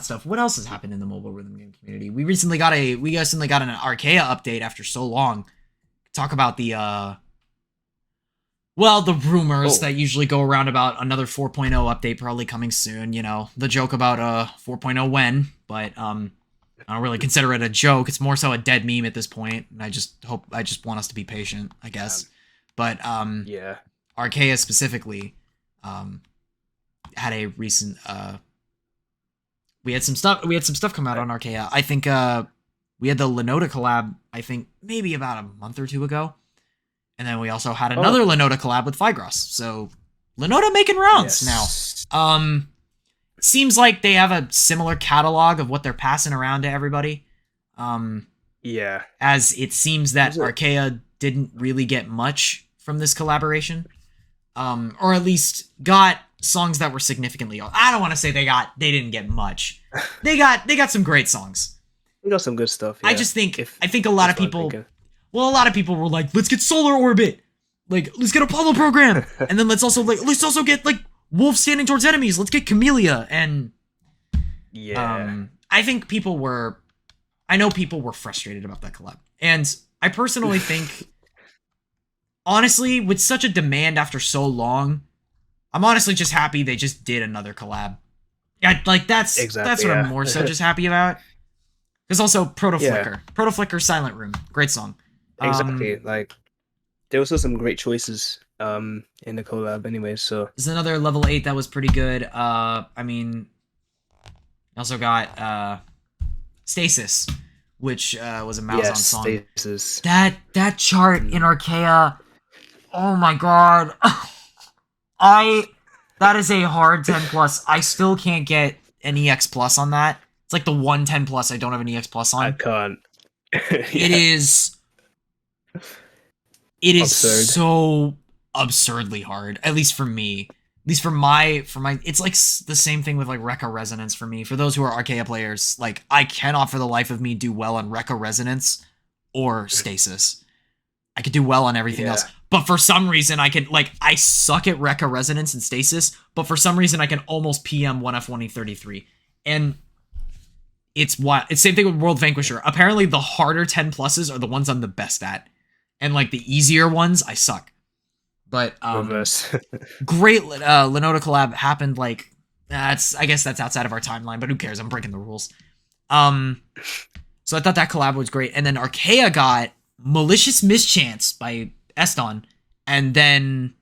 B: stuff. What else has happened in the mobile rhythm game community? We recently got an Archaea update after so long. Talk about the the rumors that usually go around about another 4.0 update probably coming soon. You know, the joke about 4.0 when, but I don't really consider it a joke. It's more so a dead meme at this point, and I just want us to be patient, I guess. But
A: yeah,
B: Archaea specifically had a recent we had some stuff come out on Archaea. I think we had the Lenoda collab, I think maybe about a month or two ago. And then we also had another Lenoda collab with Figros. So Lenoda making rounds now. Seems like they have a similar catalog of what they're passing around to everybody.
A: Yeah.
B: As it seems that Archaea didn't really get much from this collaboration. Or at least got songs that were significantly. I don't want to say they didn't get much. They got some great songs.
A: We got some good stuff. Yeah.
B: I think a lot of people. Well, a lot of people were like, let's get Solar Orbit, like let's get Apollo Program, and then let's also get like Wolf Standing Towards Enemies. Let's get Camellia, and I think people were frustrated about that collab, and I personally think, honestly, with such a demand after so long, I'm honestly just happy they just did another collab. That's what I'm more so just happy about. There's also Proto Flicker, Silent Room, great song.
A: Exactly. Like there was also some great choices in the collab anyway, so
B: there's another level 8 that was pretty good. Also got Stasis, which was a Malzahn song.
A: Stasis.
B: That chart in Archaea, oh my god. That is a hard 10 plus. I still can't get an EX plus on that. It's like the 110 plus I don't have an EX plus on.
A: I can't.
B: It is absurd. So absurdly hard, at least for me. At least for my it's like the same thing with like Rekka Resonance for me. For those who are Archaea players, like I cannot for the life of me do well on Rekka Resonance or Stasis. I could do well on everything else. But for some reason I suck at Rekka Resonance and Stasis, but for some reason I can almost PM 1F1E33. And it's same thing with World Vanquisher. Apparently the harder 10 pluses are the ones I'm the best at. And like the easier ones, I suck. But great Lenoda collab happened like I guess that's outside of our timeline, but who cares? I'm breaking the rules. So I thought that collab was great. And then Archaea got Malicious Mischance by Eston, and then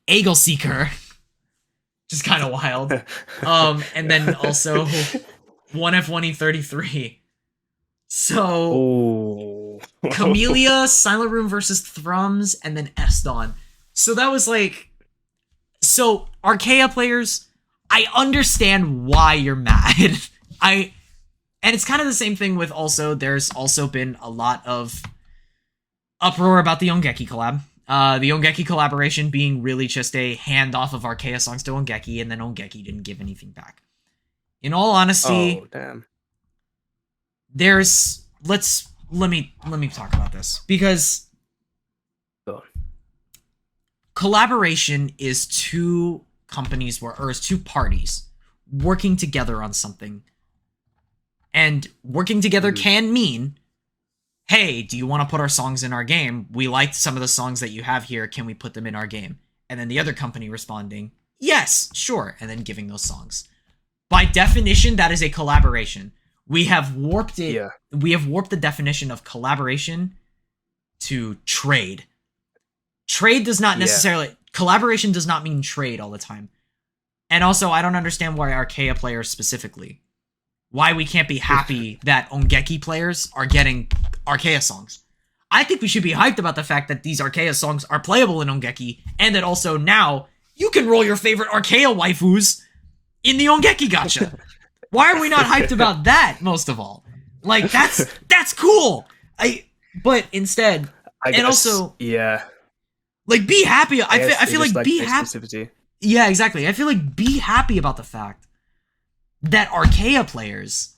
B: Eagle Seeker. Just kind of wild. And then also 1F1E33. So Camellia, Silent Room versus Thrums, and then Eston. So that was like, so Archaea players, I understand why you're mad. And it's kind of the same thing with there's also been a lot of uproar about the Ongeki collab. The Ongeki collaboration being really just a handoff of Archaea songs to Ongeki, and then Ongeki didn't give anything back. In all honesty, let me talk about this, because collaboration is two parties working together on something. And working together can mean, hey, do you want to put our songs in our game? We liked some of the songs that you have here. Can we put them in our game? And then the other company responding, yes, sure. And then giving those songs. By definition, that is a collaboration. We have warped it. Yeah. We have warped the definition of collaboration to trade. Trade does not necessarily... Collaboration does not mean trade all the time. And also, I don't understand why Archaea players specifically... Why we can't be happy that Ongeki players are getting Archaea songs. I think we should be hyped about the fact that these Archaea songs are playable in Ongeki, and that also now you can roll your favorite Archaea waifus in the Ongeki gacha. Why are we not hyped about that, most of all? Like, that's cool. But instead, like, be happy. I feel like be happy. Yeah, exactly. I feel like be happy about the fact that Archaea players,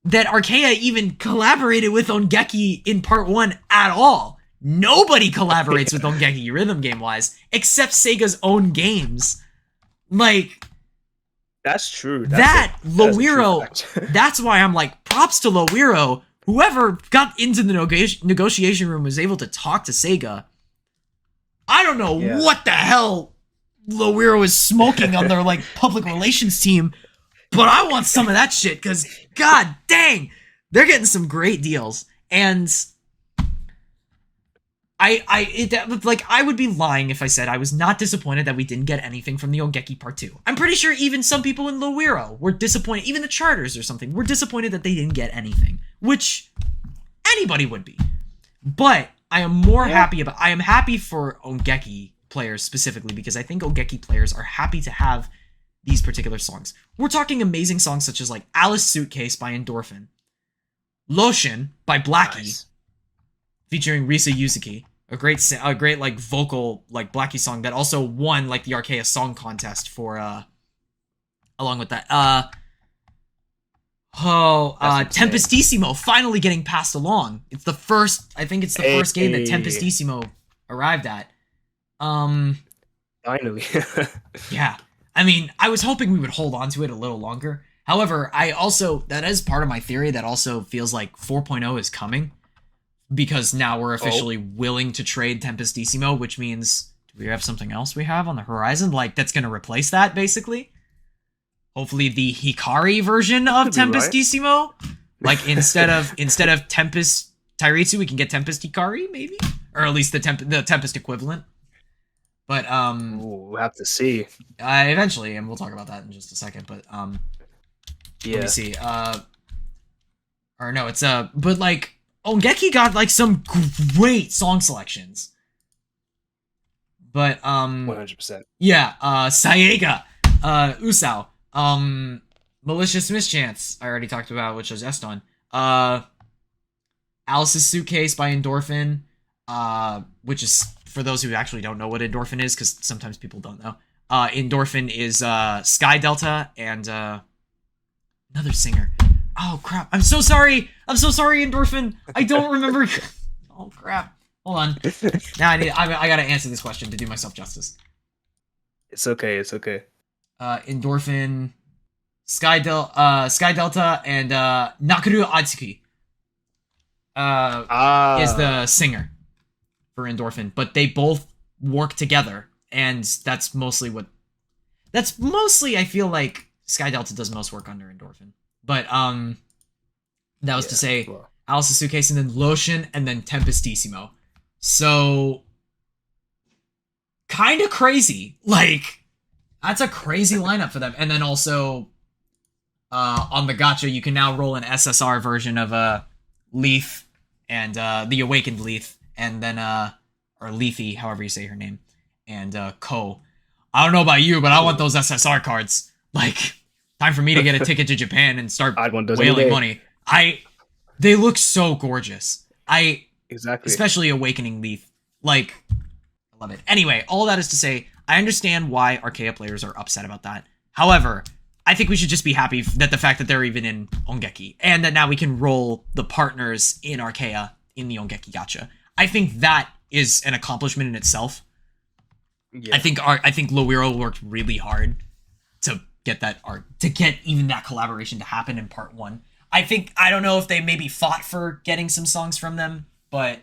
B: that Archaea even collaborated with Ongeki in part 1 at all. Nobody collaborates with Ongeki rhythm game wise, except Sega's own games. Like,
A: That's true.
B: that
A: That's a true
B: Loiro,
A: fact.
B: that's why I'm like, props to Loiro. Whoever got into the negotiation room was able to talk to Sega. I don't know
A: Yeah.
B: what the hell Loiro is smoking on their like public relations team, but I want some of that shit because god dang, they're getting some great deals. And I would be lying if I said I was not disappointed that we didn't get anything from the Ongeki Part 2. I'm pretty sure even some people in Loiro were disappointed, even the charters or something, were disappointed that they didn't get anything, which anybody would be. But I am I am happy for Ongeki players specifically because I think Ongeki players are happy to have these particular songs. We're talking amazing songs such as like Alice Suitcase by Endorphin, Lotion by Blackie,
A: Nice.
B: featuring Risa Yuzuki. A great like vocal like Blackie song that also won like the Arceus Song Contest for along with that Tempestissimo finally getting passed along. It's the first first game that Tempestissimo arrived at.
A: Finally.
B: Yeah. I mean, I was hoping we would hold on to it a little longer. However, that is part of my theory that also feels like 4.0 is coming. Because now we're officially willing to trade Tempestissimo, which means, do we have something else we have on the horizon? Like, that's going to replace that, basically? Hopefully the Hikari version of Tempestissimo? Right. Like, instead of Tempest Tairitsu, we can get Tempest Hikari, maybe? Or at least the Tempest equivalent. But,
A: we'll have to see.
B: Eventually, and we'll talk about that in just a second, but,
A: yeah.
B: Let me see. But, like, Ongeki got like some great song selections. But
A: 100%.
B: Yeah, Saega, Usao, Malicious Mischance, I already talked about, which was Eston. Alice's Suitcase by Endorphin, which is for those who actually don't know what Endorphin is, because sometimes people don't know. Endorphin is Sky Delta and another singer. Oh crap! I'm so sorry, Endorphin. I don't remember. Oh crap! Hold on. Now I gotta answer this question to do myself justice.
A: It's okay.
B: Endorphin, Sky Delta, and Nakuru Atsuki. Is the singer for Endorphin, but they both work together, and that's mostly I feel like Sky Delta does most work under Endorphin. But that was to say, Alice's Suitcase, and then Lotion, and then Tempestissimo. So kind of crazy. Like, that's a crazy lineup for them. And then also on the gacha, you can now roll an SSR version of Leaf and the Awakened Leaf, and then or Leafy, however you say her name, and Ko. I don't know about you, but I want those SSR cards. Like, time for me to get a ticket to Japan and start whaling money. They look so gorgeous.
A: Exactly.
B: Especially Awakening Leaf. Like, I love it. Anyway, all that is to say, I understand why Archaea players are upset about that. However, I think we should just be happy that the fact that they're even in Ongeki, and that now we can roll the partners in Archaea in the Ongeki gacha. I think that is an accomplishment in itself. Yeah. I think Loiro worked really hard to get that art, to get even that collaboration to happen in part 1. I don't know if they maybe fought for getting some songs from them, but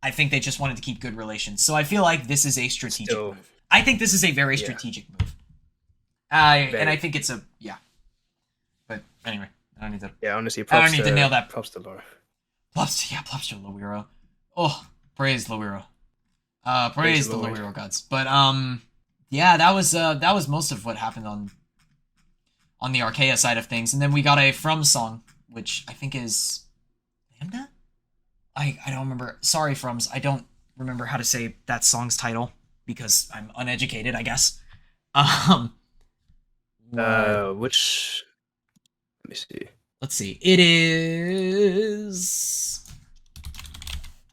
B: I think they just wanted to keep good relations. So I feel like this is a strategic move. I think this is a very strategic move. And I think it's But anyway, I don't need to.
A: Yeah, honestly,
B: I don't need to nail that.
A: Props to Laura.
B: Props to Loiro. Oh, praise Loiro. Praise the Loiro gods. But yeah, that was most of what happened on the Archaea side of things, and then we got a From song, which I think is Lambda. I don't remember. Sorry, Frums. I don't remember how to say that song's title because I'm uneducated, I guess.
A: Which? Let me see.
B: Let's see. It is.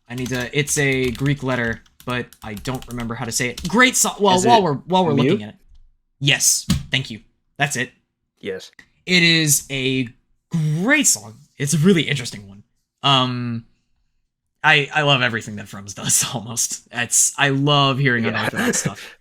B: It's a Greek letter, but I don't remember how to say it. Great song. Well, while we're looking at it. Yes. Thank you. That's it.
A: Yes.
B: It is a great song. It's a really interesting one. I love everything that Frums does. Almost, I love hearing unorthodox stuff.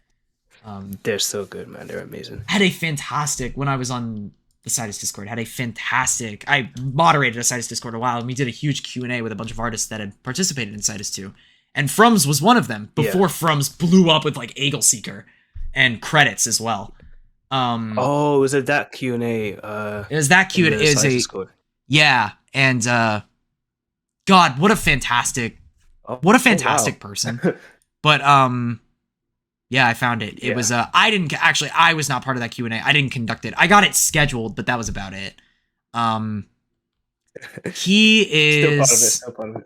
A: They're so good, man. They're amazing.
B: Had a fantastic when I was on the Citus Discord. Had a fantastic. I moderated a Citus Discord a while, and we did a huge Q&A with a bunch of artists that had participated in Citus 2. And Frums was one of them before Frums blew up with like Eagle Seeker and credits as well.
A: Was it that Q&A?
B: It was that Q&A. It is a
A: Discord.
B: Yeah, and God, what a fantastic person. But yeah, I found it. It was I was not part of that Q&A. I didn't conduct it. I got it scheduled, but that was about it. He is
A: Still part of it.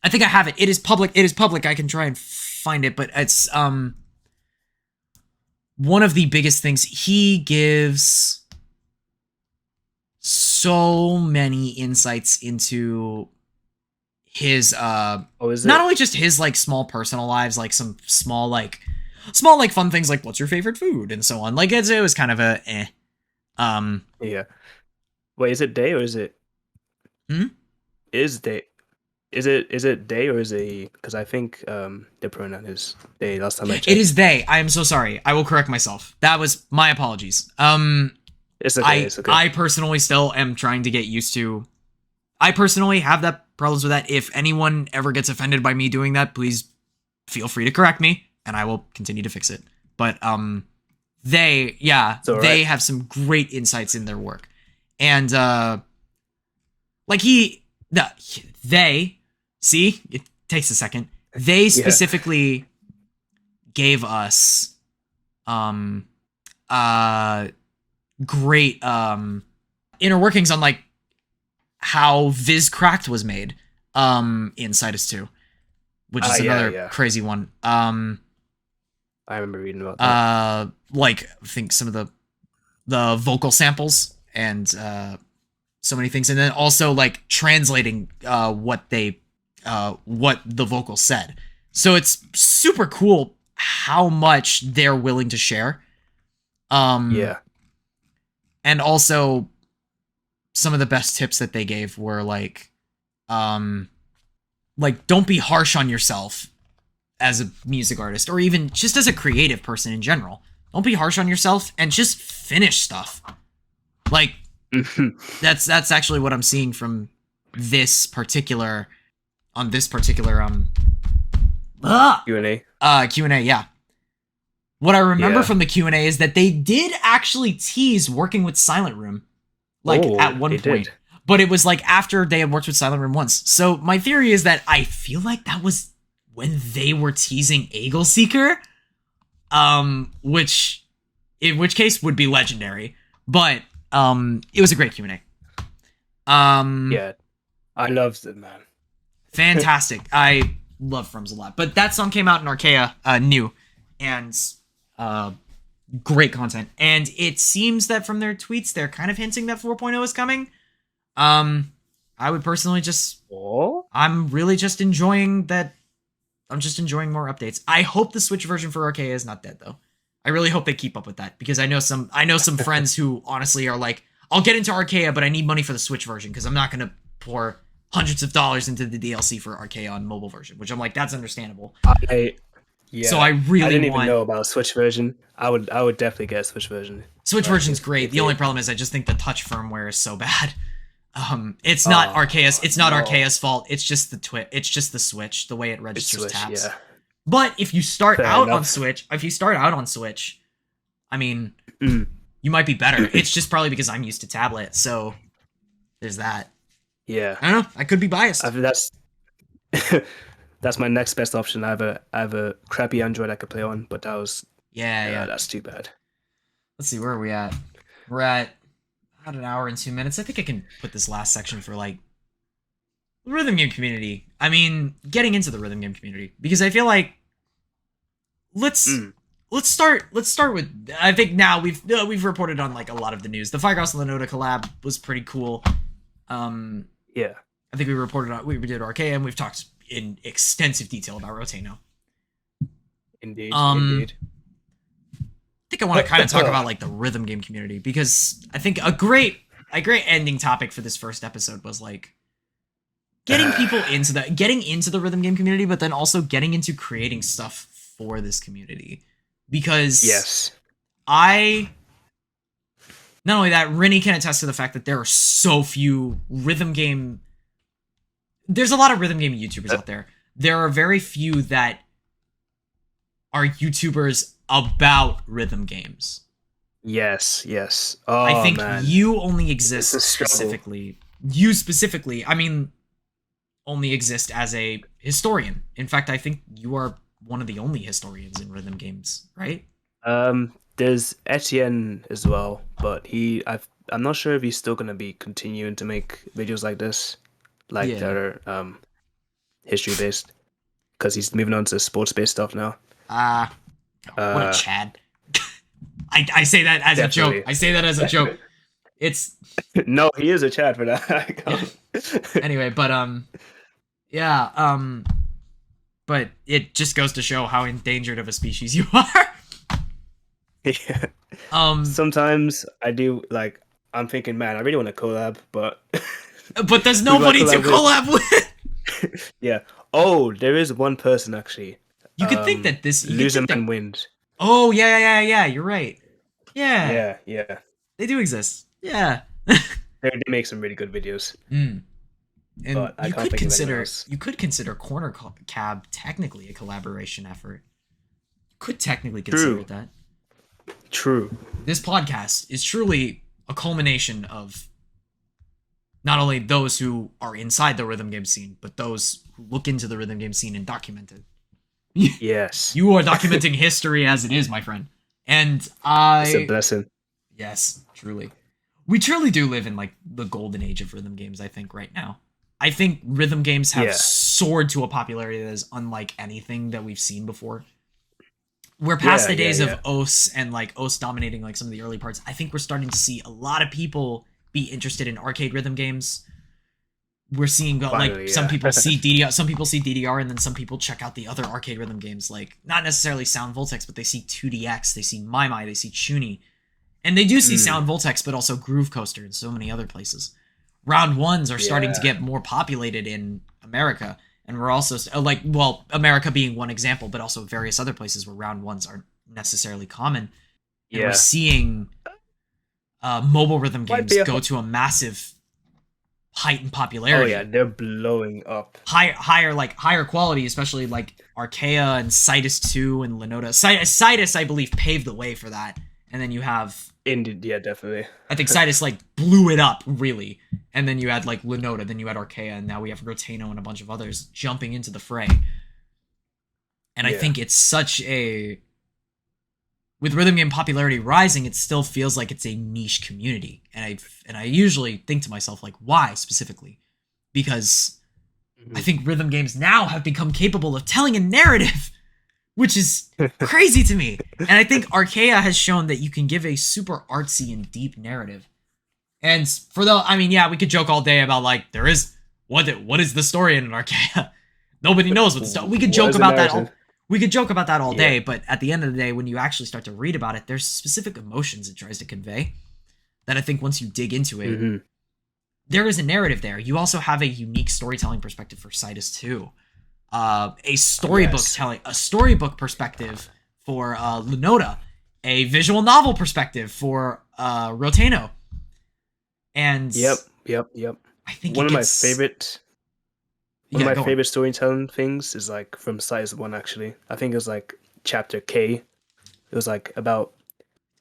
B: I think I have it. It is public. I can try and find it, but it's one of the biggest things. He gives so many insights into his not only just his like small personal lives, like some small fun things like what's your favorite food and so on. Like it was kind of a
A: Yeah. Wait, is it day or is it? Is day? Is it they or is it? Because I think the pronoun is they. Last time I checked.
B: It is they. I am so sorry. I will correct myself. That was my apologies.
A: It's okay. It's okay.
B: I personally still am trying to get used to. I personally have that problems with that. If anyone ever gets offended by me doing that, please feel free to correct me, and I will continue to fix it. But they have some great insights in their work, and they. See, it takes a second. They specifically gave us great inner workings on like how Viz Cracked was made in Citus 2, which is another crazy one.
A: I remember reading about that.
B: Like I think some of the vocal samples and so many things, and then also like translating what the vocal said. So it's super cool how much they're willing to share. And also some of the best tips that they gave were like don't be harsh on yourself as a music artist or even just as a creative person in general. Don't be harsh on yourself and just finish stuff. Like that's actually what I'm seeing from this particular
A: Q&A.
B: Q&A, yeah. What I remember from the Q&A is that they did actually tease working with Silent Room, like at one point.
A: Did.
B: But it was like after they had worked with Silent Room once. So my theory is that I feel like that was when they were teasing Eagle Seeker, in which case would be legendary. But it was a great Q&A.
A: Yeah, I loved it, man.
B: Fantastic. I love Frums a lot. But that song came out in Archaea new, and great content. And it seems that from their tweets, they're kind of hinting that 4.0 is coming. I would personally just... I'm really just enjoying that. I'm just enjoying more updates. I hope the Switch version for Archaea is not dead, though. I really hope they keep up with that, because I know some friends who honestly are like, I'll get into Archaea, but I need money for the Switch version, because I'm not going to pour hundreds of dollars into the DLC for Archaea on mobile version, which I'm like, that's understandable.
A: So
B: I
A: didn't even know about Switch version. I would definitely get a Switch version.
B: Switch version's great. The only problem is I just think the touch firmware is so bad. It's not Archaea's. It's not Archaea's fault. It's just it's just the Switch, the way it registers taps. Yeah. But if you start out on Switch, I mean, you might be better. It's just probably because I'm used to tablet, so there's that.
A: Yeah,
B: I don't know. I could be biased.
A: That's my next best option. I have a crappy Android I could play on, but that was that's too bad.
B: Let's see, where are we at? We're at about an hour and 2 minutes. I think I can put this last section for like the rhythm game community. I mean, getting into the rhythm game community, because I feel like let's start with, I think now we've reported on like a lot of the news. The Firehouse Lenoda collab was pretty cool.
A: Yeah,
B: I think we did Archaea, and we've talked in extensive detail about Roteno.
A: Indeed.
B: I think I want to kind of talk about like the rhythm game community, because I think a great ending topic for this first episode was like getting people into the rhythm game community, but then also getting into creating stuff for this community. Because
A: Yes.
B: not only that, Rennie can attest to the fact that there are so few rhythm game. There's a lot of rhythm game YouTubers out there. There are very few that are YouTubers about rhythm games.
A: Yes. Yes. Oh,
B: I think
A: man.
B: you only exist
A: It's a struggle.
B: specifically. You specifically, I mean, only exist as a historian. In fact, I think you are one of the only historians in rhythm games, right?
A: There's Etienne as well, but I'm not sure if he's still gonna be continuing to make videos like this, like that
B: Yeah.
A: are history based, because he's moving on to sports based stuff now.
B: What a Chad. I say that as
A: Definitely.
B: a joke. I say that as a joke. It's
A: No, he is a Chad for that.
B: anyway, but but it just goes to show how endangered of a species you are.
A: Yeah.
B: Um,
A: Sometimes I do like I'm thinking, man, I really want to collab, but
B: but there's nobody to collab with.
A: Yeah. Oh, there is one person actually.
B: You could think that this
A: Loser Man wins.
B: Oh yeah. You're right. Yeah.
A: Yeah.
B: They do exist. Yeah.
A: They make some really good videos.
B: And
A: But I
B: you
A: can't
B: could
A: think of anyone else.
C: consider
B: Corner Cab technically a collaboration effort. You could technically consider that.
A: True.
B: This podcast is truly a culmination of not only those who are inside the rhythm game scene, but those who look into the rhythm game scene and document it.
A: Yes.
B: You are documenting history as it is, my friend. And
A: It's a blessing.
B: Yes, truly. We truly do live in like the golden age of rhythm games, I think, right now. I think rhythm games have soared to a popularity that is unlike anything that we've seen before. We're past the days of OS and like OS dominating like some of the early parts. I think we're starting to see a lot of people be interested in arcade rhythm games. We're seeing some people see DDR, and then some people check out the other arcade rhythm games, like not necessarily Sound Voltex, but they see 2DX, they see Mai, they see Chuni, and they do see Sound Voltex, but also Groove Coaster and so many other places. Round ones are starting to get more populated in America, and we're also America being one example, but also various other places where round ones aren't necessarily common. And we're seeing mobile rhythm games go to a massive height in popularity.
A: Oh yeah, they're blowing up.
B: Higher quality, especially like Archaea and Cytus 2 and Linota. Cytus, I believe, paved the way for that. And then you have
A: definitely.
B: I think Cytus like blew it up really. And then you had like Linota, then you had Archaea, and now we have Rotano and a bunch of others jumping into the fray. And I think it's such a with rhythm game popularity rising, it still feels like it's a niche community. And I usually think to myself, like, why specifically? Because I think rhythm games now have become capable of telling a narrative, which is crazy to me. And I think Archaea has shown that you can give a super artsy and deep narrative. And we could joke all day about like what is the story in an Archaea? Nobody knows what the story. We could joke about that. We could joke about that all day, but at the end of the day, when you actually start to read about it, there's specific emotions it tries to convey that I think once you dig into it, there is a narrative there. You also have a unique storytelling perspective for Cytus 2. A storybook perspective for Linota, a visual novel perspective for Rotano. And
A: Yep.
B: I think
A: one of my favorite storytelling things is like from Cytus 1 actually. I think it was like chapter K. It was like about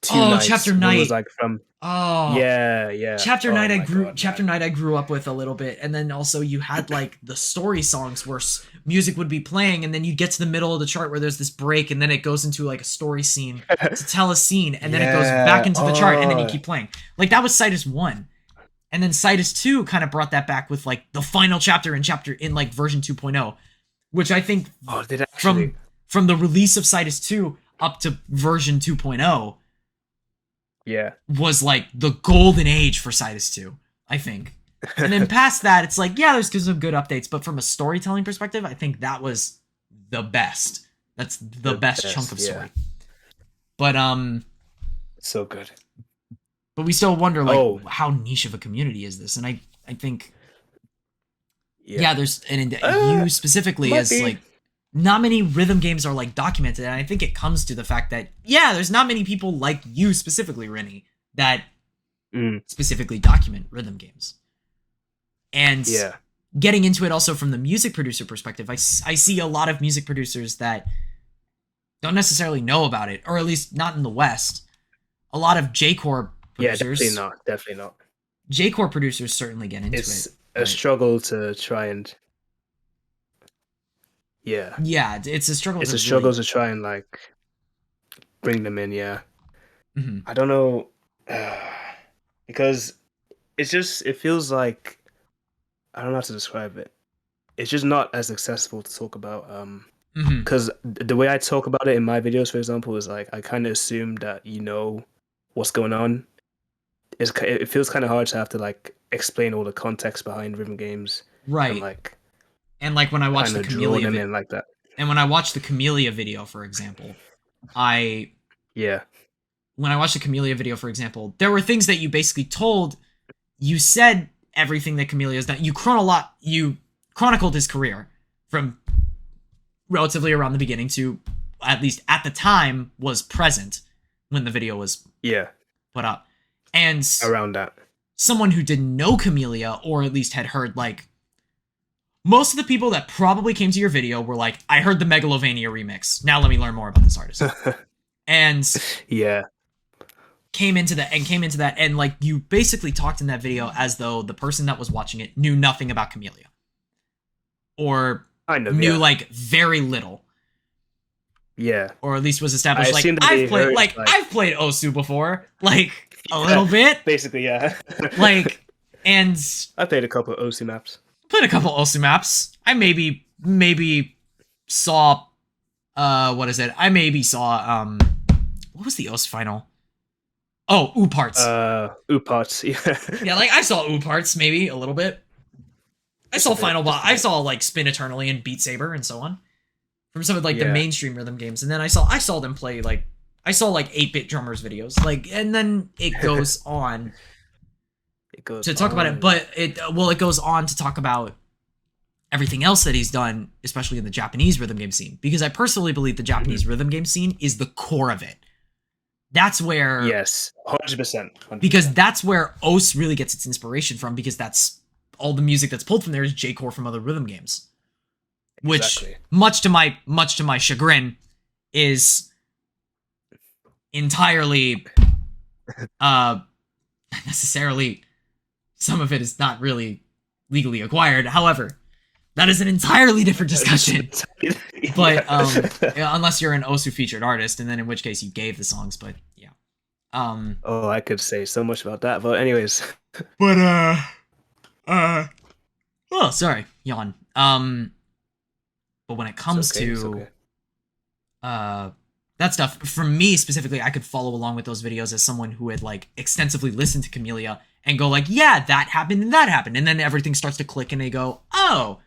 A: two nights.
B: Chapter Night.
A: It was like from yeah.
B: Chapter Night I grew up with a little bit, and then also you had like the story songs where music would be playing, and then you get to the middle of the chart where there's this break, and then it goes into like a story scene to tell a scene, and then it goes back into the chart, and then you keep playing. Like that was Cytus 1. And then Cytus 2 kind of brought that back with like the final chapter in like version 2.0, which I think from the release of Cytus 2 up to version 2.0 was like the golden age for Cytus 2, I think. And then past that, it's like, there's some good updates, but from a storytelling perspective, I think that was the best. That's the best chunk of story. But
A: so good.
B: But we still wonder, like, how niche of a community is this? And I think Yeah,
A: Yeah.
B: there's and
A: Uh,
B: you specifically
A: might
B: as
A: be.
B: like not many rhythm games are like documented, and I think it comes to the fact that yeah, there's not many people like you specifically, Rennie, that
A: Mm,
B: specifically document rhythm games. And
A: yeah.
B: getting into it also from the music producer perspective, I see a lot of music producers that don't necessarily know about it, or at least not in the West. A lot of
A: Yeah, definitely
B: producers,
A: not. Definitely not.
B: J-core producers certainly get into
A: It's
B: it,
A: a
B: but
A: struggle to try and yeah.
B: yeah, it's a struggle
A: It's
B: to
A: a struggle
B: really.
A: to try and like bring them in, yeah.
B: Mhm.
A: I don't know because it feels like I don't know how to describe it. It's just not as accessible to talk about
B: Mhm.
A: because the way I talk about it in my videos, for example, is like I kind of assume that you know what's going on. It feels kind of hard to have to like explain all the context behind rhythm games and
B: Right.
A: like
B: And like when I watched
A: kind
B: the
A: of draw
B: Camellia
A: them
B: video,
A: in like that.
B: and when I watched the Camellia video, for example, I
A: Yeah,
B: when I watched the Camellia video, for example, there were things that you basically told. You said everything that Camellia's done. You chronicled his career from relatively around the beginning to at least at the time was present when the video was
A: yeah,
B: put up. And
A: around that.
B: someone who didn't know Camellia, or at least had heard like most of the people that probably came to your video were like, I heard the Megalovania remix. Now let me learn more about this artist. And
A: Yeah,
B: came into that and like you basically talked in that video as though the person that was watching it knew nothing about Camellia. Or
A: kind of.
B: knew
A: Yeah,
B: like very little.
A: yeah.
B: Or at least was
A: I
B: established like
A: assume that they heard like
B: I've played Osu before. Like a
A: yeah,
B: little bit.
A: basically, yeah.
B: Like and
A: I played a couple of OC maps.
B: played a couple Osu maps. I maybe saw what is it? I maybe saw what was the Osu final? Oh, U parts.
A: Upots, yeah.
B: Yeah, like I saw U parts maybe a little bit. I
A: Just a
B: saw
A: bit,
B: Final Boss.
A: just a
B: I
A: bit.
B: saw like Spin Eternally and Beat Saber and so on from some of like the
A: Yeah,
B: mainstream rhythm games, and then I saw them play like I saw like 8-bit drummers videos, like, and then it goes on
A: it goes
B: to talk about it,
A: on.
B: but it goes on to talk about everything else that he's done, especially in the Japanese rhythm game scene, because I personally believe the Japanese rhythm game scene is the core of it. That's where
A: Yes, 100%.
B: because that's where OS really gets its inspiration from, because that's all the music that's pulled from there is J-core from other rhythm games. Which,
A: Exactly.
B: much to my chagrin, is entirely not necessarily, some of it is not really legally acquired. However, that is an entirely different discussion. But
A: Yeah.
B: unless you're an Osu featured artist, and then in which case you gave the songs, but yeah.
A: Oh, I could say so much about that, but anyways.
B: But oh, sorry, yawn. But when it
A: It's
B: comes
A: okay, it's
B: to
A: okay.
B: that stuff, for me specifically, I could follow along with those videos as someone who had like extensively listened to Camellia and go like, yeah, that happened and that happened, and then everything starts to click and they go, oh,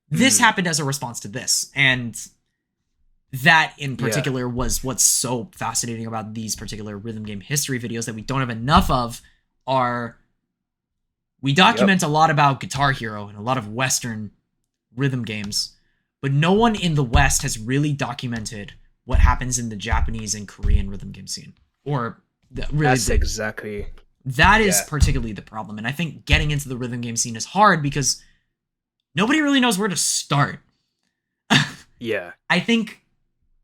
B: this happened as a response to this, and that in particular was what's so fascinating about these particular rhythm game history videos that we don't have enough of. Are we document a lot about Guitar Hero and a lot of Western rhythm games, but no one in the West has really documented what happens in the Japanese and Korean rhythm game scene. Or
A: That's exactly.
B: that is
A: Yeah.
B: particularly the problem. And I think getting into the rhythm game scene is hard because nobody really knows where to start.
A: Yeah.
B: I think,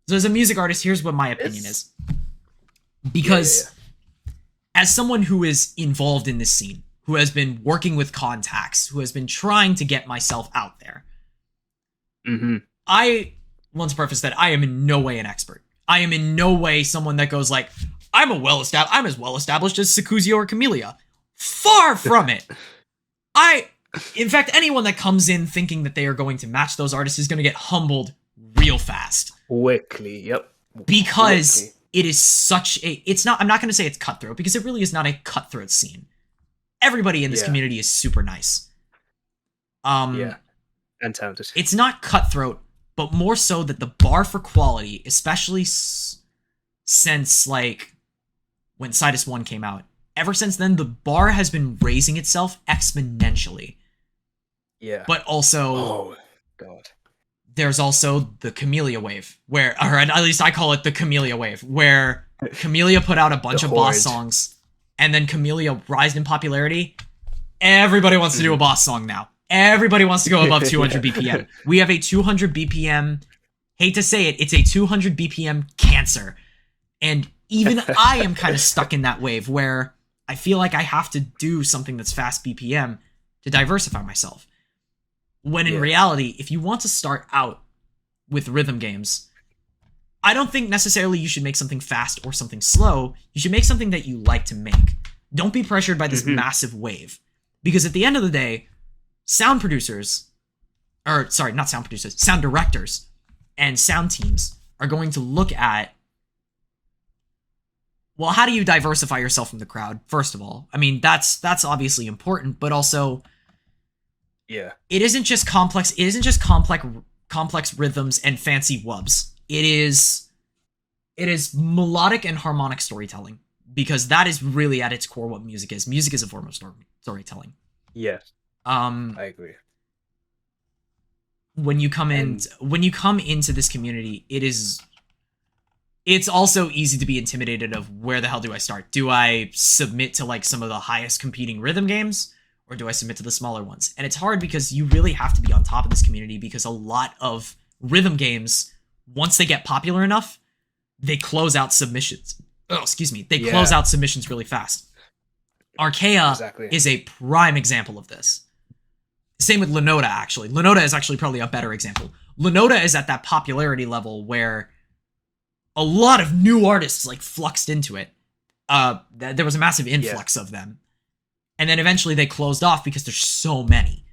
B: so as a music artist, here's what my opinion is. Because as someone who is involved in this scene, who has been working with contacts, who has been trying to get myself out there, I want to preface that I am in no way an expert. I am in no way someone that goes like, I'm as well established as Sakuzio or Camellia. Far from it. In fact, anyone that comes in thinking that they are going to match those artists is going to get humbled real fast.
A: Quickly, yep.
B: Because
A: Quickly.
B: it is such a, I'm not going to say it's cutthroat, because it really is not a cutthroat scene. Everybody in this community is super nice.
A: Yeah. And talented.
B: It's not cutthroat, but more so that the bar for quality, especially since like when Sidus 1 came out, ever since then the bar has been raising itself exponentially.
A: Yeah.
B: But also,
A: Oh God.
B: there's also the Camellia wave, where, or at least I call it the Camellia wave, where Camellia put out a bunch
A: The
B: of boss
A: horde.
B: songs, and then Camellia rised in popularity. Everybody wants to do a boss song now. Everybody wants to go above 200 BPM. We have a 200 BPM, hate to say it, it's a 200 BPM cancer. And even I am kind of stuck in that wave where I feel like I have to do something that's fast BPM to diversify myself. When in reality, if you want to start out with rhythm games, I don't think necessarily you should make something fast or something slow. You should make something that you like to make. Don't be pressured by this massive wave. Because at the end of the day, sound producers, or sorry, not sound producers, sound directors and sound teams are going to look at, well, how do you diversify yourself from the crowd, first of all? I mean, that's obviously important, but also,
A: yeah,
B: it isn't just complex rhythms and fancy wubs. It is melodic and harmonic storytelling, because that is really at its core what music is. Music is a form of storytelling.
A: yes,
B: I
A: agree.
B: When you come into this community, it's also easy to be intimidated of, where the hell do I start? Do I submit to like some of the highest competing rhythm games, or do I submit to the smaller ones? And it's hard because you really have to be on top of this community, because a lot of rhythm games, once they get popular enough, they close out submissions. They close out submissions really fast. Archaea is a prime example of this. Same with Lenoda, actually. Lenoda is actually probably a better example. Lenoda is at that popularity level where a lot of new artists like fluxed into it. There was a massive influx of them. And then eventually they closed off because there's so many.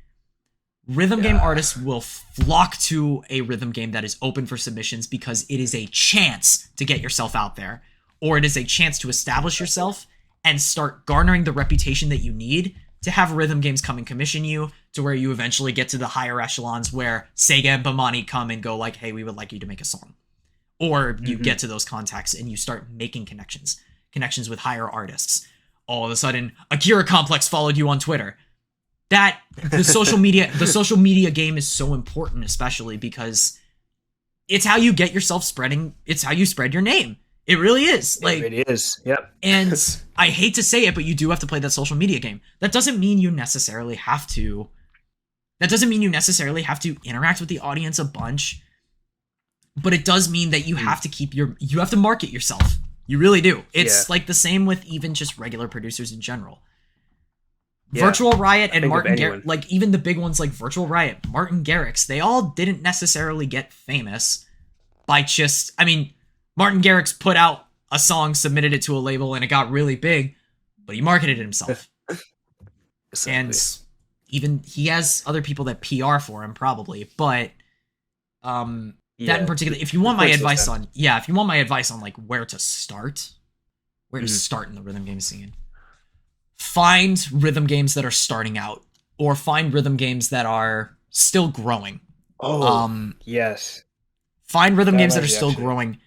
B: Rhythm game artists will flock to a rhythm game that is open for submissions because it is a chance to get yourself out there, or it is a chance to establish yourself and start garnering the reputation that you need to have rhythm games come and commission you, to where you eventually get to the higher echelons where Sega and Bamani come and go like, hey, we would like you to make a song. Or you get to those contacts and you start making connections with higher artists. All of a sudden, Akira Complex followed you on Twitter. That the social media game is so important, especially because it's how you get yourself spreading. It's how you spread your name. It really is. Like,
A: it really is. Yep.
B: And I hate to say it, but you do have to play that social media game. That doesn't mean you necessarily have to. That doesn't mean you necessarily have to interact with the audience a bunch. But it does mean that you have to you have to market yourself. You really do. It's like the same with even just regular producers in general. Yeah. Virtual Riot and Martin Garrix, like even the big ones like Virtual Riot, Martin Garrix, they all didn't necessarily get famous by just, I mean, Martin Garrix put out a song, submitted it to a label, and it got really big, but he marketed it himself. And even he has other people that PR for him probably, but that in particular, if you want my advice on, like where to start in the rhythm game scene, find rhythm games that are starting out, or find rhythm games that are still growing.
A: Yes.
B: Find rhythm games that are still growing.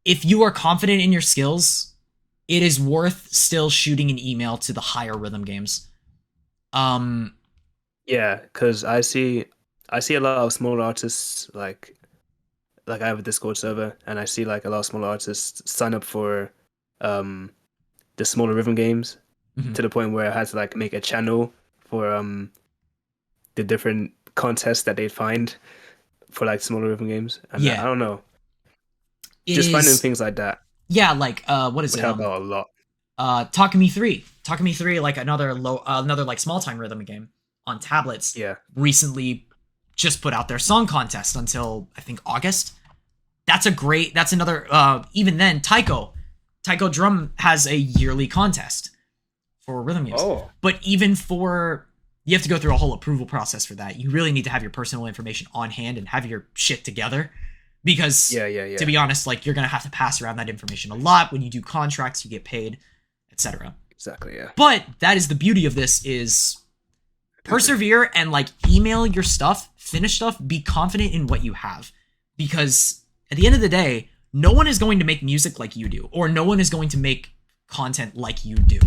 B: If you are confident in your skills, it is worth still shooting an email to the higher rhythm games.
A: Yeah, because I see a lot of small artists, like I have a Discord server, and I see like a lot of small artists sign up for the smaller rhythm games, to the point where I had to like make a channel for the different contests that they find for like smaller rhythm games. And I don't know. Just finding things like that.
B: Yeah, like what is it?
A: Help out a lot.
B: Takumi 3, like another like small time rhythm game on tablets.
A: Yeah.
B: Recently just put out their song contest until I think August. That's another even then Taiko Drum has a yearly contest for rhythm games. But even you have to go through a whole approval process for that. You really need to have your personal information on hand and have your shit together. Because, to be honest, like, you're going to have to pass around that information a lot. When you do contracts, you get paid, etc.
A: Exactly, yeah.
B: But that is the beauty of this, is persevere and, like, email your stuff, finish stuff, be confident in what you have. Because at the end of the day, no one is going to make music like you do, or no one is going to make content like you do.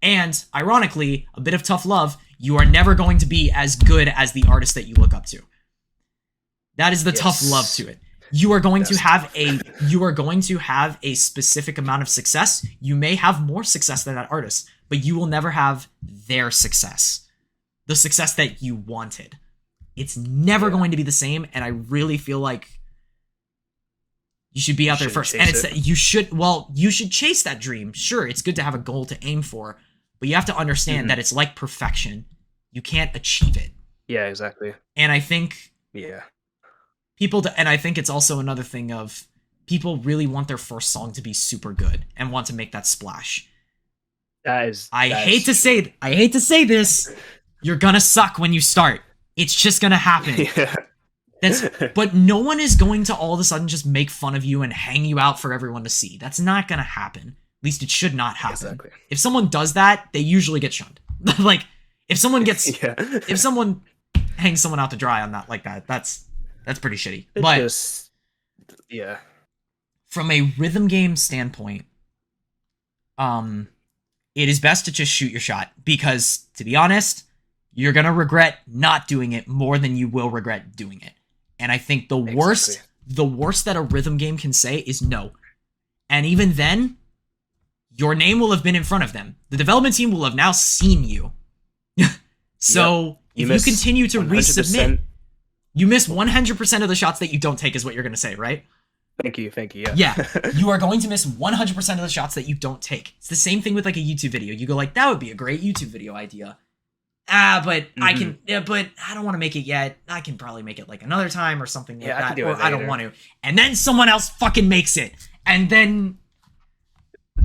B: And, ironically, a bit of tough love, you are never going to be as good as the artist that you look up to. That is the tough love to it. You are going to have a specific amount of success. You may have more success than that artist, but you will never have their success. The success that you wanted. It's never going to be the same, and I really feel like you should be out there first. And you should chase that dream. Sure, it's good to have a goal to aim for, but you have to understand that it's like perfection. You can't achieve it.
A: Yeah, exactly.
B: And I think
A: and
B: I think it's also another thing of people really want their first song to be super good and want to make that splash. I hate to say this. You're gonna suck when you start. It's just gonna happen. But no one is going to all of a sudden just make fun of you and hang you out for everyone to see. That's not gonna happen. At least it should not happen.
A: Exactly.
B: If someone does that, they usually get shunned. Like if someone hangs someone out to dry on that like that, that's pretty shitty. From a rhythm game standpoint, it is best to just shoot your shot because, to be honest, you're gonna regret not doing it more than you will regret doing it. And I think the worst that a rhythm game can say is no. And even then, your name will have been in front of them. The development team will have now seen you. So if you continue to 100%. Resubmit, you miss 100% of the shots that you don't take is what you're going to say, right?
A: Thank you,
B: Yeah, you are going to miss 100% of the shots that you don't take. It's the same thing with like a YouTube video. You go like, that would be a great YouTube video idea. But I don't want to make it yet. I can probably make it like another time or something like that. Or I don't want to. And then someone else fucking makes it. And then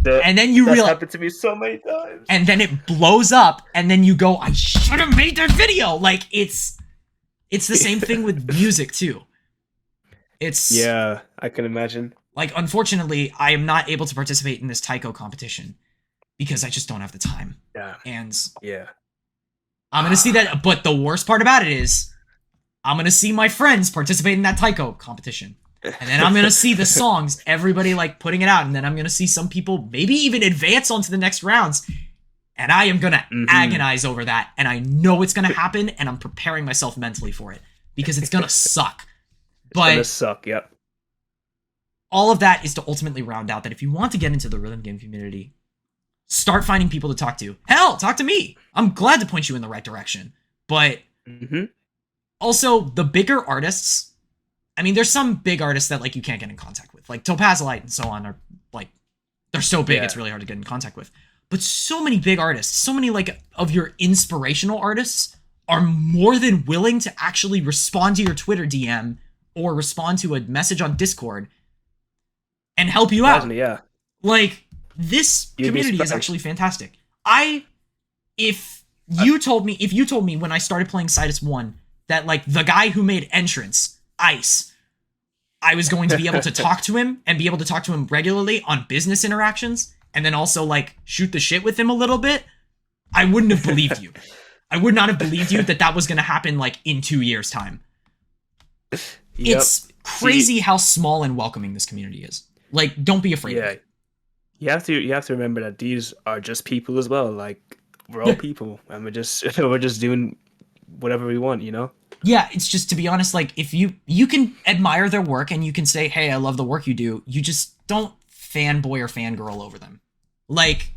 B: you realize,
A: happened to me so many times.
B: And then it blows up, and then you go, I should have made that video. Like it's the same thing with music too.
A: I can imagine.
B: Like, unfortunately, I am not able to participate in this taiko competition because I just don't have the time.
A: Yeah.
B: And I'm gonna see that, but the worst part about it is I'm gonna see my friends participate in that taiko competition. And then I'm gonna see the songs, everybody like putting it out, and then I'm gonna see some people maybe even advance onto the next rounds. And I am gonna agonize over that, and I know it's gonna happen, and I'm preparing myself mentally for it because it's gonna suck.
A: It's gonna suck, yep.
B: All of that is to ultimately round out that if you want to get into the rhythm game community, start finding people to talk to. Hell, talk to me. I'm glad to point you in the right direction. But also, the bigger artists, I mean, there's some big artists that like you can't get in contact with, like Topazolite and so on are like, they're so big it's really hard to get in contact with. But so many big artists, so many like of your inspirational artists are more than willing to actually respond to your Twitter DM or respond to a message on Discord and help you out.
A: Yeah.
B: Like, this community is actually fantastic. If you told me when I started playing Citus 1 that like the guy who made Entrance, Ice, I was going to be able to talk to him and be able to talk to him regularly on business interactions and then also like shoot the shit with him a little bit, I wouldn't have believed you. I would not have believed you that was going to happen like in 2 years' time. Yep. It's crazy how small and welcoming this community is. Like, don't be afraid of it.
A: You have to remember that these are just people as well. Like, we're all people, and we're just doing whatever we want, you know?
B: Yeah, it's just, to be honest, like, if you can admire their work and you can say, hey, I love the work you do, you just don't fanboy or fangirl over them. Like,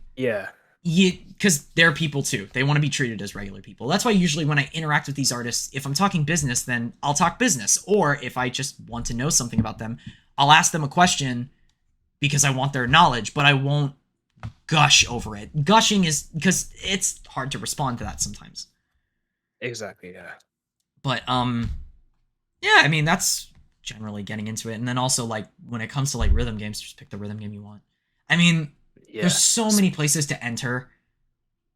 B: because they're people too. They want to be treated as regular people. That's why usually when I interact with these artists, if I'm talking business, then I'll talk business. Or if I just want to know something about them, I'll ask them a question because I want their knowledge, but I won't gush over it. Gushing is because it's hard to respond to that sometimes.
A: Exactly, yeah.
B: But yeah, I mean, that's generally getting into it. And then also, like, when it comes to like rhythm games, just pick the rhythm game you want. I mean, there's so many places to enter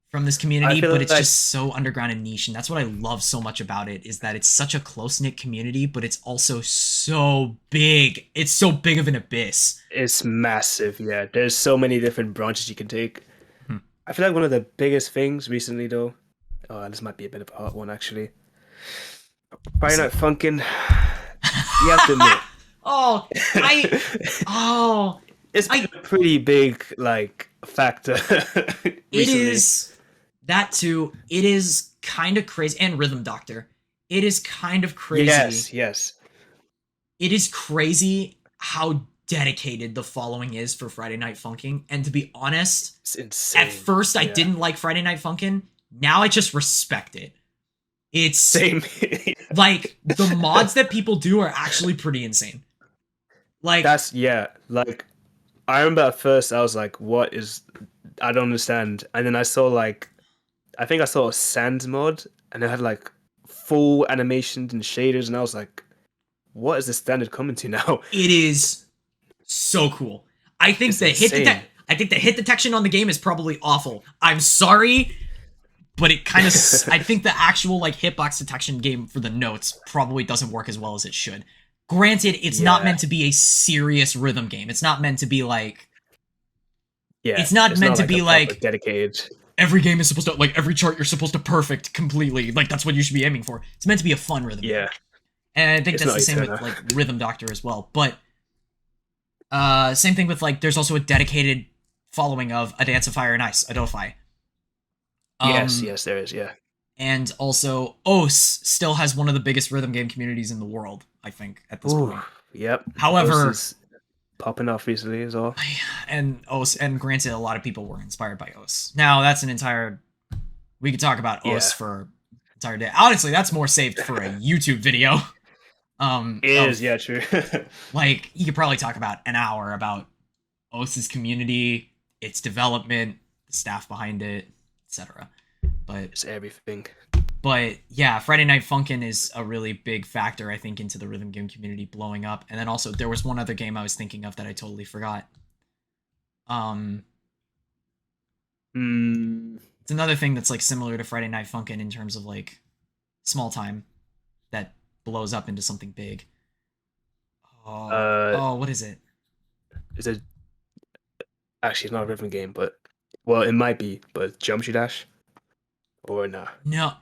B: from this community, but it's just so underground and niche. And that's what I love so much about it, is that it's such a close-knit community, but it's also so big. It's so big of an abyss.
A: It's massive, yeah. There's so many different branches you can take. I feel like one of the biggest things recently, though, this might be a bit of a hot one, actually. Friday Night Funkin', you have to admit. It's been a pretty big, like, factor recently.
B: It is. that too. It is kind of crazy, and Rhythm Doctor. It is kind of crazy.
A: Yes.
B: It is crazy how dedicated the following is for Friday Night Funkin'. And to be honest,
A: It's insane.
B: at first I didn't like Friday Night Funkin'. Now I just respect it. It's
A: same.
B: like the mods that people do are actually pretty insane. Like
A: like I remember at first I was like, what is, I don't understand. And then I saw I think I saw a sand mod and it had like full animations and shaders and I was like, what is the standard coming to now?
B: it is so cool. I think
A: It's
B: the
A: insane.
B: I think the hit detection on the game is probably awful. I'm sorry, but it kind of I think the actual like hitbox detection game for the notes probably doesn't work as well as it should. Granted, it's not meant to be a serious rhythm game. It's not meant to be like it's not meant to be like
A: dedicated.
B: Every game is supposed to like every chart you're supposed to perfect completely. Like that's what you should be aiming for. It's meant to be a fun rhythm game. And I think that's the same with like Rhythm Doctor as well. But same thing with like there's also a dedicated following of A Dance of Fire and Ice, Adelphi.
A: Yes, there is, yeah.
B: And also OS still has one of the biggest rhythm game communities in the world, I think, at this point.
A: Yep.
B: However,
A: OS is popping off recently as well.
B: And OS, and granted, a lot of people were inspired by OS. Now that's an entire we could talk about OS for an entire day. Honestly, that's more saved for a YouTube video.
A: True.
B: Like you could probably talk about an hour about OS's community, its development, the staff behind it, etc. But
A: it's everything.
B: But yeah, Friday Night Funkin' is a really big factor, I think, into the rhythm game community blowing up. And then also there was one other game I was thinking of that I totally forgot. It's another thing that's like similar to Friday Night Funkin' in terms of like small time that blows up into something big. What is it?
A: It's actually it's not a rhythm game, but well, it might be, but Geometry Dash or nah.
B: No.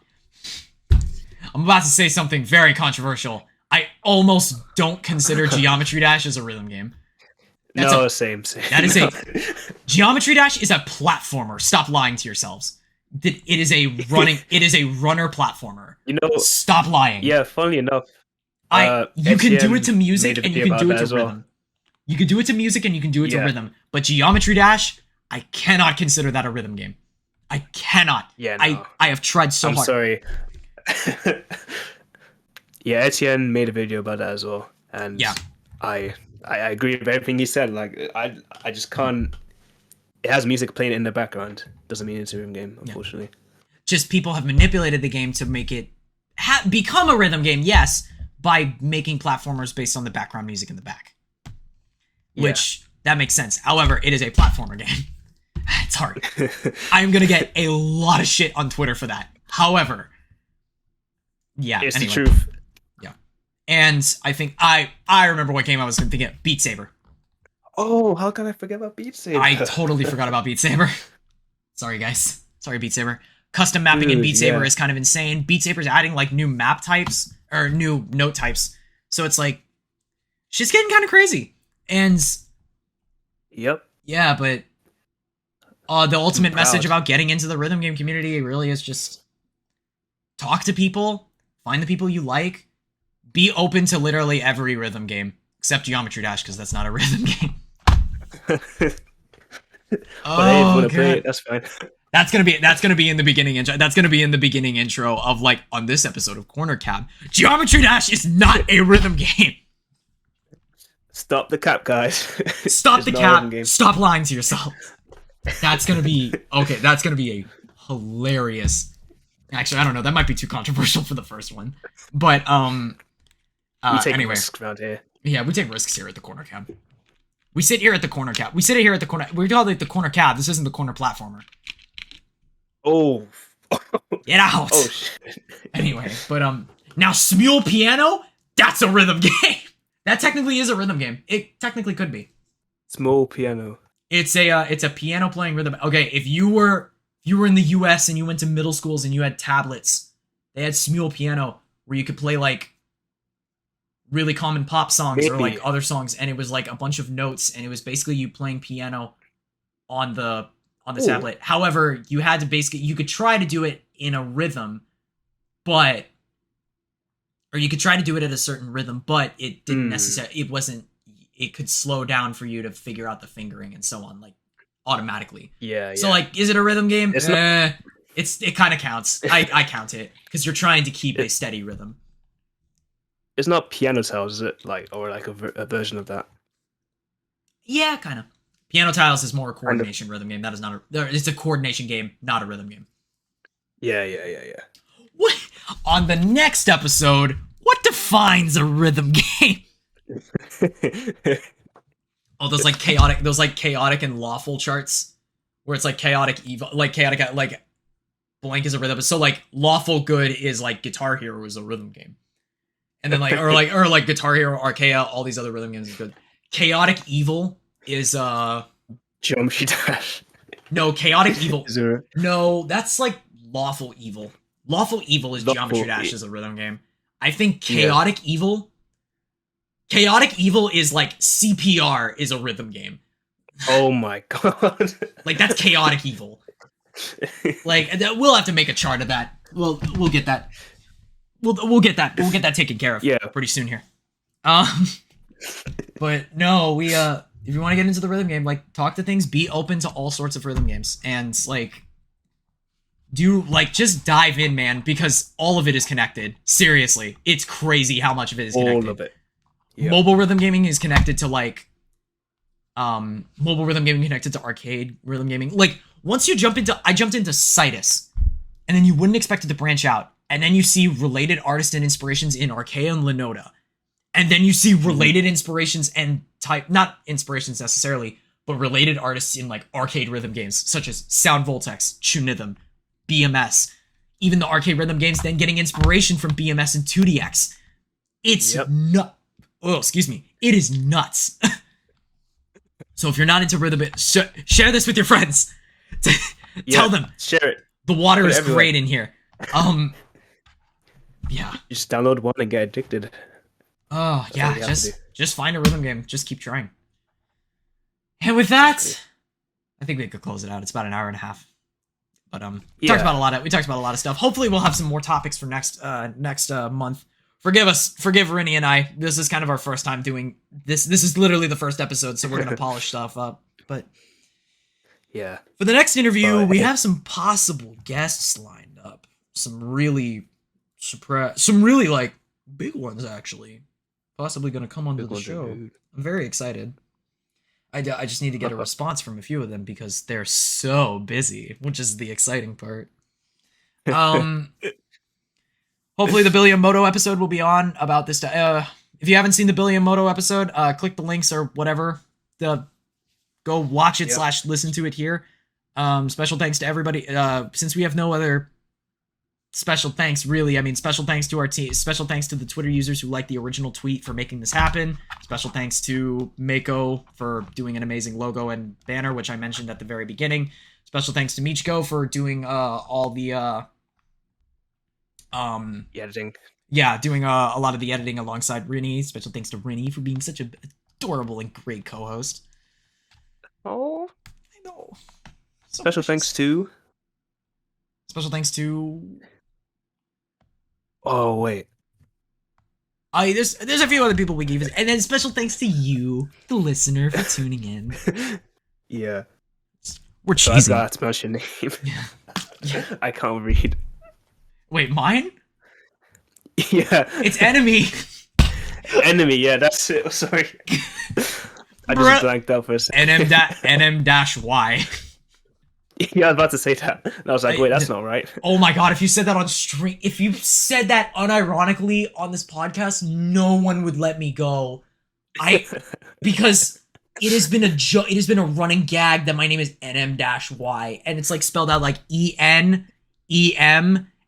B: I'm about to say something very controversial. I almost don't consider Geometry Dash as a rhythm game.
A: Same.
B: That is Geometry Dash is a platformer. Stop lying to yourselves. It is a runner platformer. Stop lying.
A: Yeah, funnily enough,
B: you can do it to music and you can do it to rhythm. You can do it to music and you can do it to rhythm. But Geometry Dash, I cannot consider that a rhythm game. I cannot.
A: Yeah, no.
B: I have tried so hard.
A: I'm sorry. Yeah, Etienne made a video about that as well, and I agree with everything he said. Like I just can't. It has music playing in the background. Doesn't mean it's a rhythm game, unfortunately.
B: Just people have manipulated the game to make it become a rhythm game. Yes, by making platformers based on the background music in the back, which that makes sense. However, it is a platformer game. It's hard. I'm gonna get a lot of shit on Twitter for that. However,
A: it's the truth.
B: Yeah, and I think I remember what game I was thinking of. Beat Saber.
A: Oh, how can I forget about Beat Saber?
B: I totally forgot about Beat Saber. Sorry, guys. Sorry, Beat Saber. Custom mapping in Beat Saber is kind of insane. Beat Saber's adding like new map types or new note types, so it's like shit's getting kind of crazy. And yeah, but the ultimate message about getting into the rhythm game community really is just talk to people, find the people you like, be open to literally every rhythm game except Geometry Dash because that's not a rhythm game.
A: Play it, that's fine.
B: That's gonna be in the beginning intro. That's gonna be in the beginning intro of like on this episode of Corner Cab. Geometry Dash is not a rhythm game.
A: Stop the cap, guys.
B: Stop the cap. Stop lying to yourself. That's gonna be okay. That's gonna be a hilarious. Actually, I don't know. That might be too controversial for the first one. But
A: we take risks around here.
B: Yeah, we take risks here at the Corner Cab. We sit here at the Corner Cab. We sit here at the corner. We call it the Corner Cab. This isn't the Corner Platformer.
A: Oh.
B: Get out.
A: Oh shit.
B: Anyway, but now Smule Piano, that's a rhythm game. That technically is a rhythm game. It technically could be.
A: Small piano.
B: It's a piano playing rhythm. Okay, if you were in the US and you went to middle schools and you had tablets, they had Smule Piano where you could play like really common pop songs or like other songs, and it was like a bunch of notes, and it was basically you playing piano on the on the
A: Ooh.
B: tablet. However, you had to basically, you could try to do it in a rhythm, but, or you could try to do it at a certain rhythm, but it didn't necessarily, it wasn't, it could slow down for you to figure out the fingering and so on, like, automatically.
A: Yeah.
B: So, like, is it a rhythm game?
A: It's not-
B: It kind of counts. I count it, because you're trying to keep a steady rhythm.
A: It's not Piano Tiles, is it? Like, or like a version of that.
B: Yeah, kind of. Piano Tiles is more a coordination rhythm game. That is not a. It's a coordination game, not a rhythm game.
A: Yeah.
B: What? On the next episode, what defines a rhythm game? Oh, those chaotic and lawful charts, where it's like chaotic evil, like chaotic, like blank is a rhythm. So like lawful good is like Guitar Hero is a rhythm game, and then like or like Guitar Hero, Archaea, all these other rhythm games is good. Chaotic evil is
A: Geometry Dash.
B: no, chaotic evil.
A: Is there...
B: No, that's like lawful evil. Lawful evil is Geometry Dash is a rhythm game. I think chaotic evil. Chaotic evil is like CPR is a rhythm game.
A: Oh my god!
B: Like that's chaotic evil. Like we'll have to make a chart of that. We'll get that. We'll get that taken care of.
A: Yeah.
B: Pretty soon here. But no, we if you want to get into the rhythm game, like talk to things, be open to all sorts of rhythm games, and like just dive in, man, because all of it is connected. Seriously, it's crazy how much of it is connected.
A: All of it. Yep.
B: Mobile rhythm gaming is connected to like mobile rhythm gaming connected to arcade rhythm gaming. Like once you I jumped into Citus, and then you wouldn't expect it to branch out, and then you see related artists and inspirations in Archaea and Linoda, and then you see related inspirations and not inspirations necessarily, but related artists in like arcade rhythm games such as Sound Voltex, Chunithm, BMS, even the arcade rhythm games then getting inspiration from BMS and 2DX. It's it is nuts. So if you're not into rhythm, share this with your friends. Tell them.
A: Share it.
B: The water is great in here. Yeah.
A: You just download one and get addicted.
B: Oh yeah, just find a rhythm game. Just keep trying. And with that, I think we could close it out. It's about an hour and a half. But we talked about a lot of stuff. Hopefully we'll have some more topics for next month. Forgive Rennie and I. This is kind of our first time doing this. This is literally the first episode, so we're gonna polish stuff up. But
A: yeah,
B: for the next interview, we have some possible guests lined up. Some really like big ones actually. Possibly gonna come onto the show. I'm very excited. I just need to get a response from a few of them because they're so busy, which is the exciting part. Hopefully the Billy and Moto episode will be on about this. If you haven't seen the Billy and Moto episode, click the links or whatever. Go watch it / listen to it here. Special thanks to everybody. Since we have no other special thanks, really, I mean, special thanks to our team. Special thanks to the Twitter users who liked the original tweet for making this happen. Special thanks to Mako for doing an amazing logo and banner, which I mentioned at the very beginning. Special thanks to Michiko for doing all the
A: editing.
B: Yeah, doing a lot of the editing alongside Rennie. Special thanks to Rennie for being such an adorable and great co-host.
A: Oh,
B: I know.
A: Special thanks to. Oh wait.
B: There's a few other people we gave it, and then special thanks to you, the listener, for tuning in.
A: Yeah.
B: We're cheesy.
A: So that's my name.
B: Yeah.
A: I can't read.
B: Wait, mine?
A: Yeah.
B: It's enemy.
A: Enemy, yeah, that's it. Sorry. I just blanked out for a second.
B: NM-Y.
A: Yeah, I was about to say that. And I was like, wait, that's not right.
B: Oh my god, if you said that on stream, if you said that unironically on this podcast, no one would let me go. Because it has been a running gag that my name is NM-Y, and it's like spelled out like EN-EM,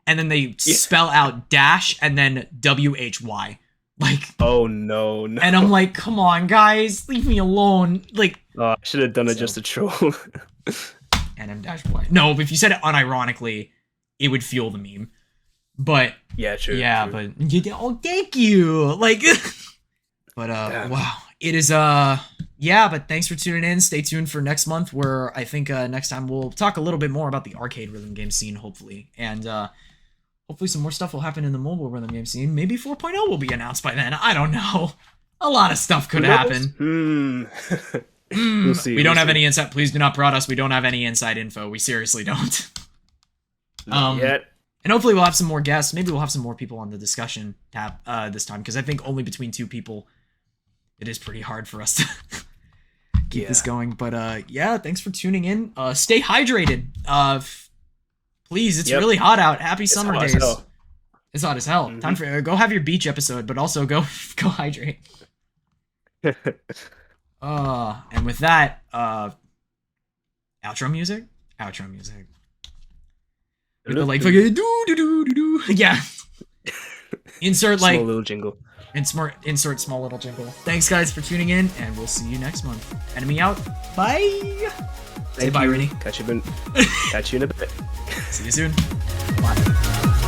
B: and then they spell out dash and then WHY. Like,
A: oh no.
B: And I'm like, come on, guys, leave me alone. Like,
A: I should have done it just to troll.
B: NM-Y. No, if you said it unironically, it would fuel the meme. But
A: yeah, true.
B: Yeah,
A: true.
B: But thank you. Like, but wow, it is yeah, but thanks for tuning in. Stay tuned for next month, where I think next time we'll talk a little bit more about the arcade rhythm game scene, hopefully. And hopefully some more stuff will happen in the mobile rhythm game scene. Maybe 4.0 will be announced by then. I don't know. A lot of stuff could happen.
A: We'll see.
B: We don't have any insight. Please do not prod us. We don't have any inside info. We seriously don't.
A: Yet.
B: And hopefully we'll have some more guests. Maybe we'll have some more people on the discussion tab this time, because I think only between 2 people, it is pretty hard for us to keep this going. But yeah, thanks for tuning in. Stay hydrated. Please, it's really hot out. Happy summer days. It's hot as hell.
A: Mm-hmm.
B: Time for go have your beach episode, but also go hydrate. And with that, outro music. With the like fucking do. Yeah. Insert like
A: small little jingle.
B: Insert small little jingle. Thanks guys for tuning in, and we'll see you next month. Enemy out. Bye. Say bye, Rennie.
A: Catch you in a bit.
B: See you soon. Bye.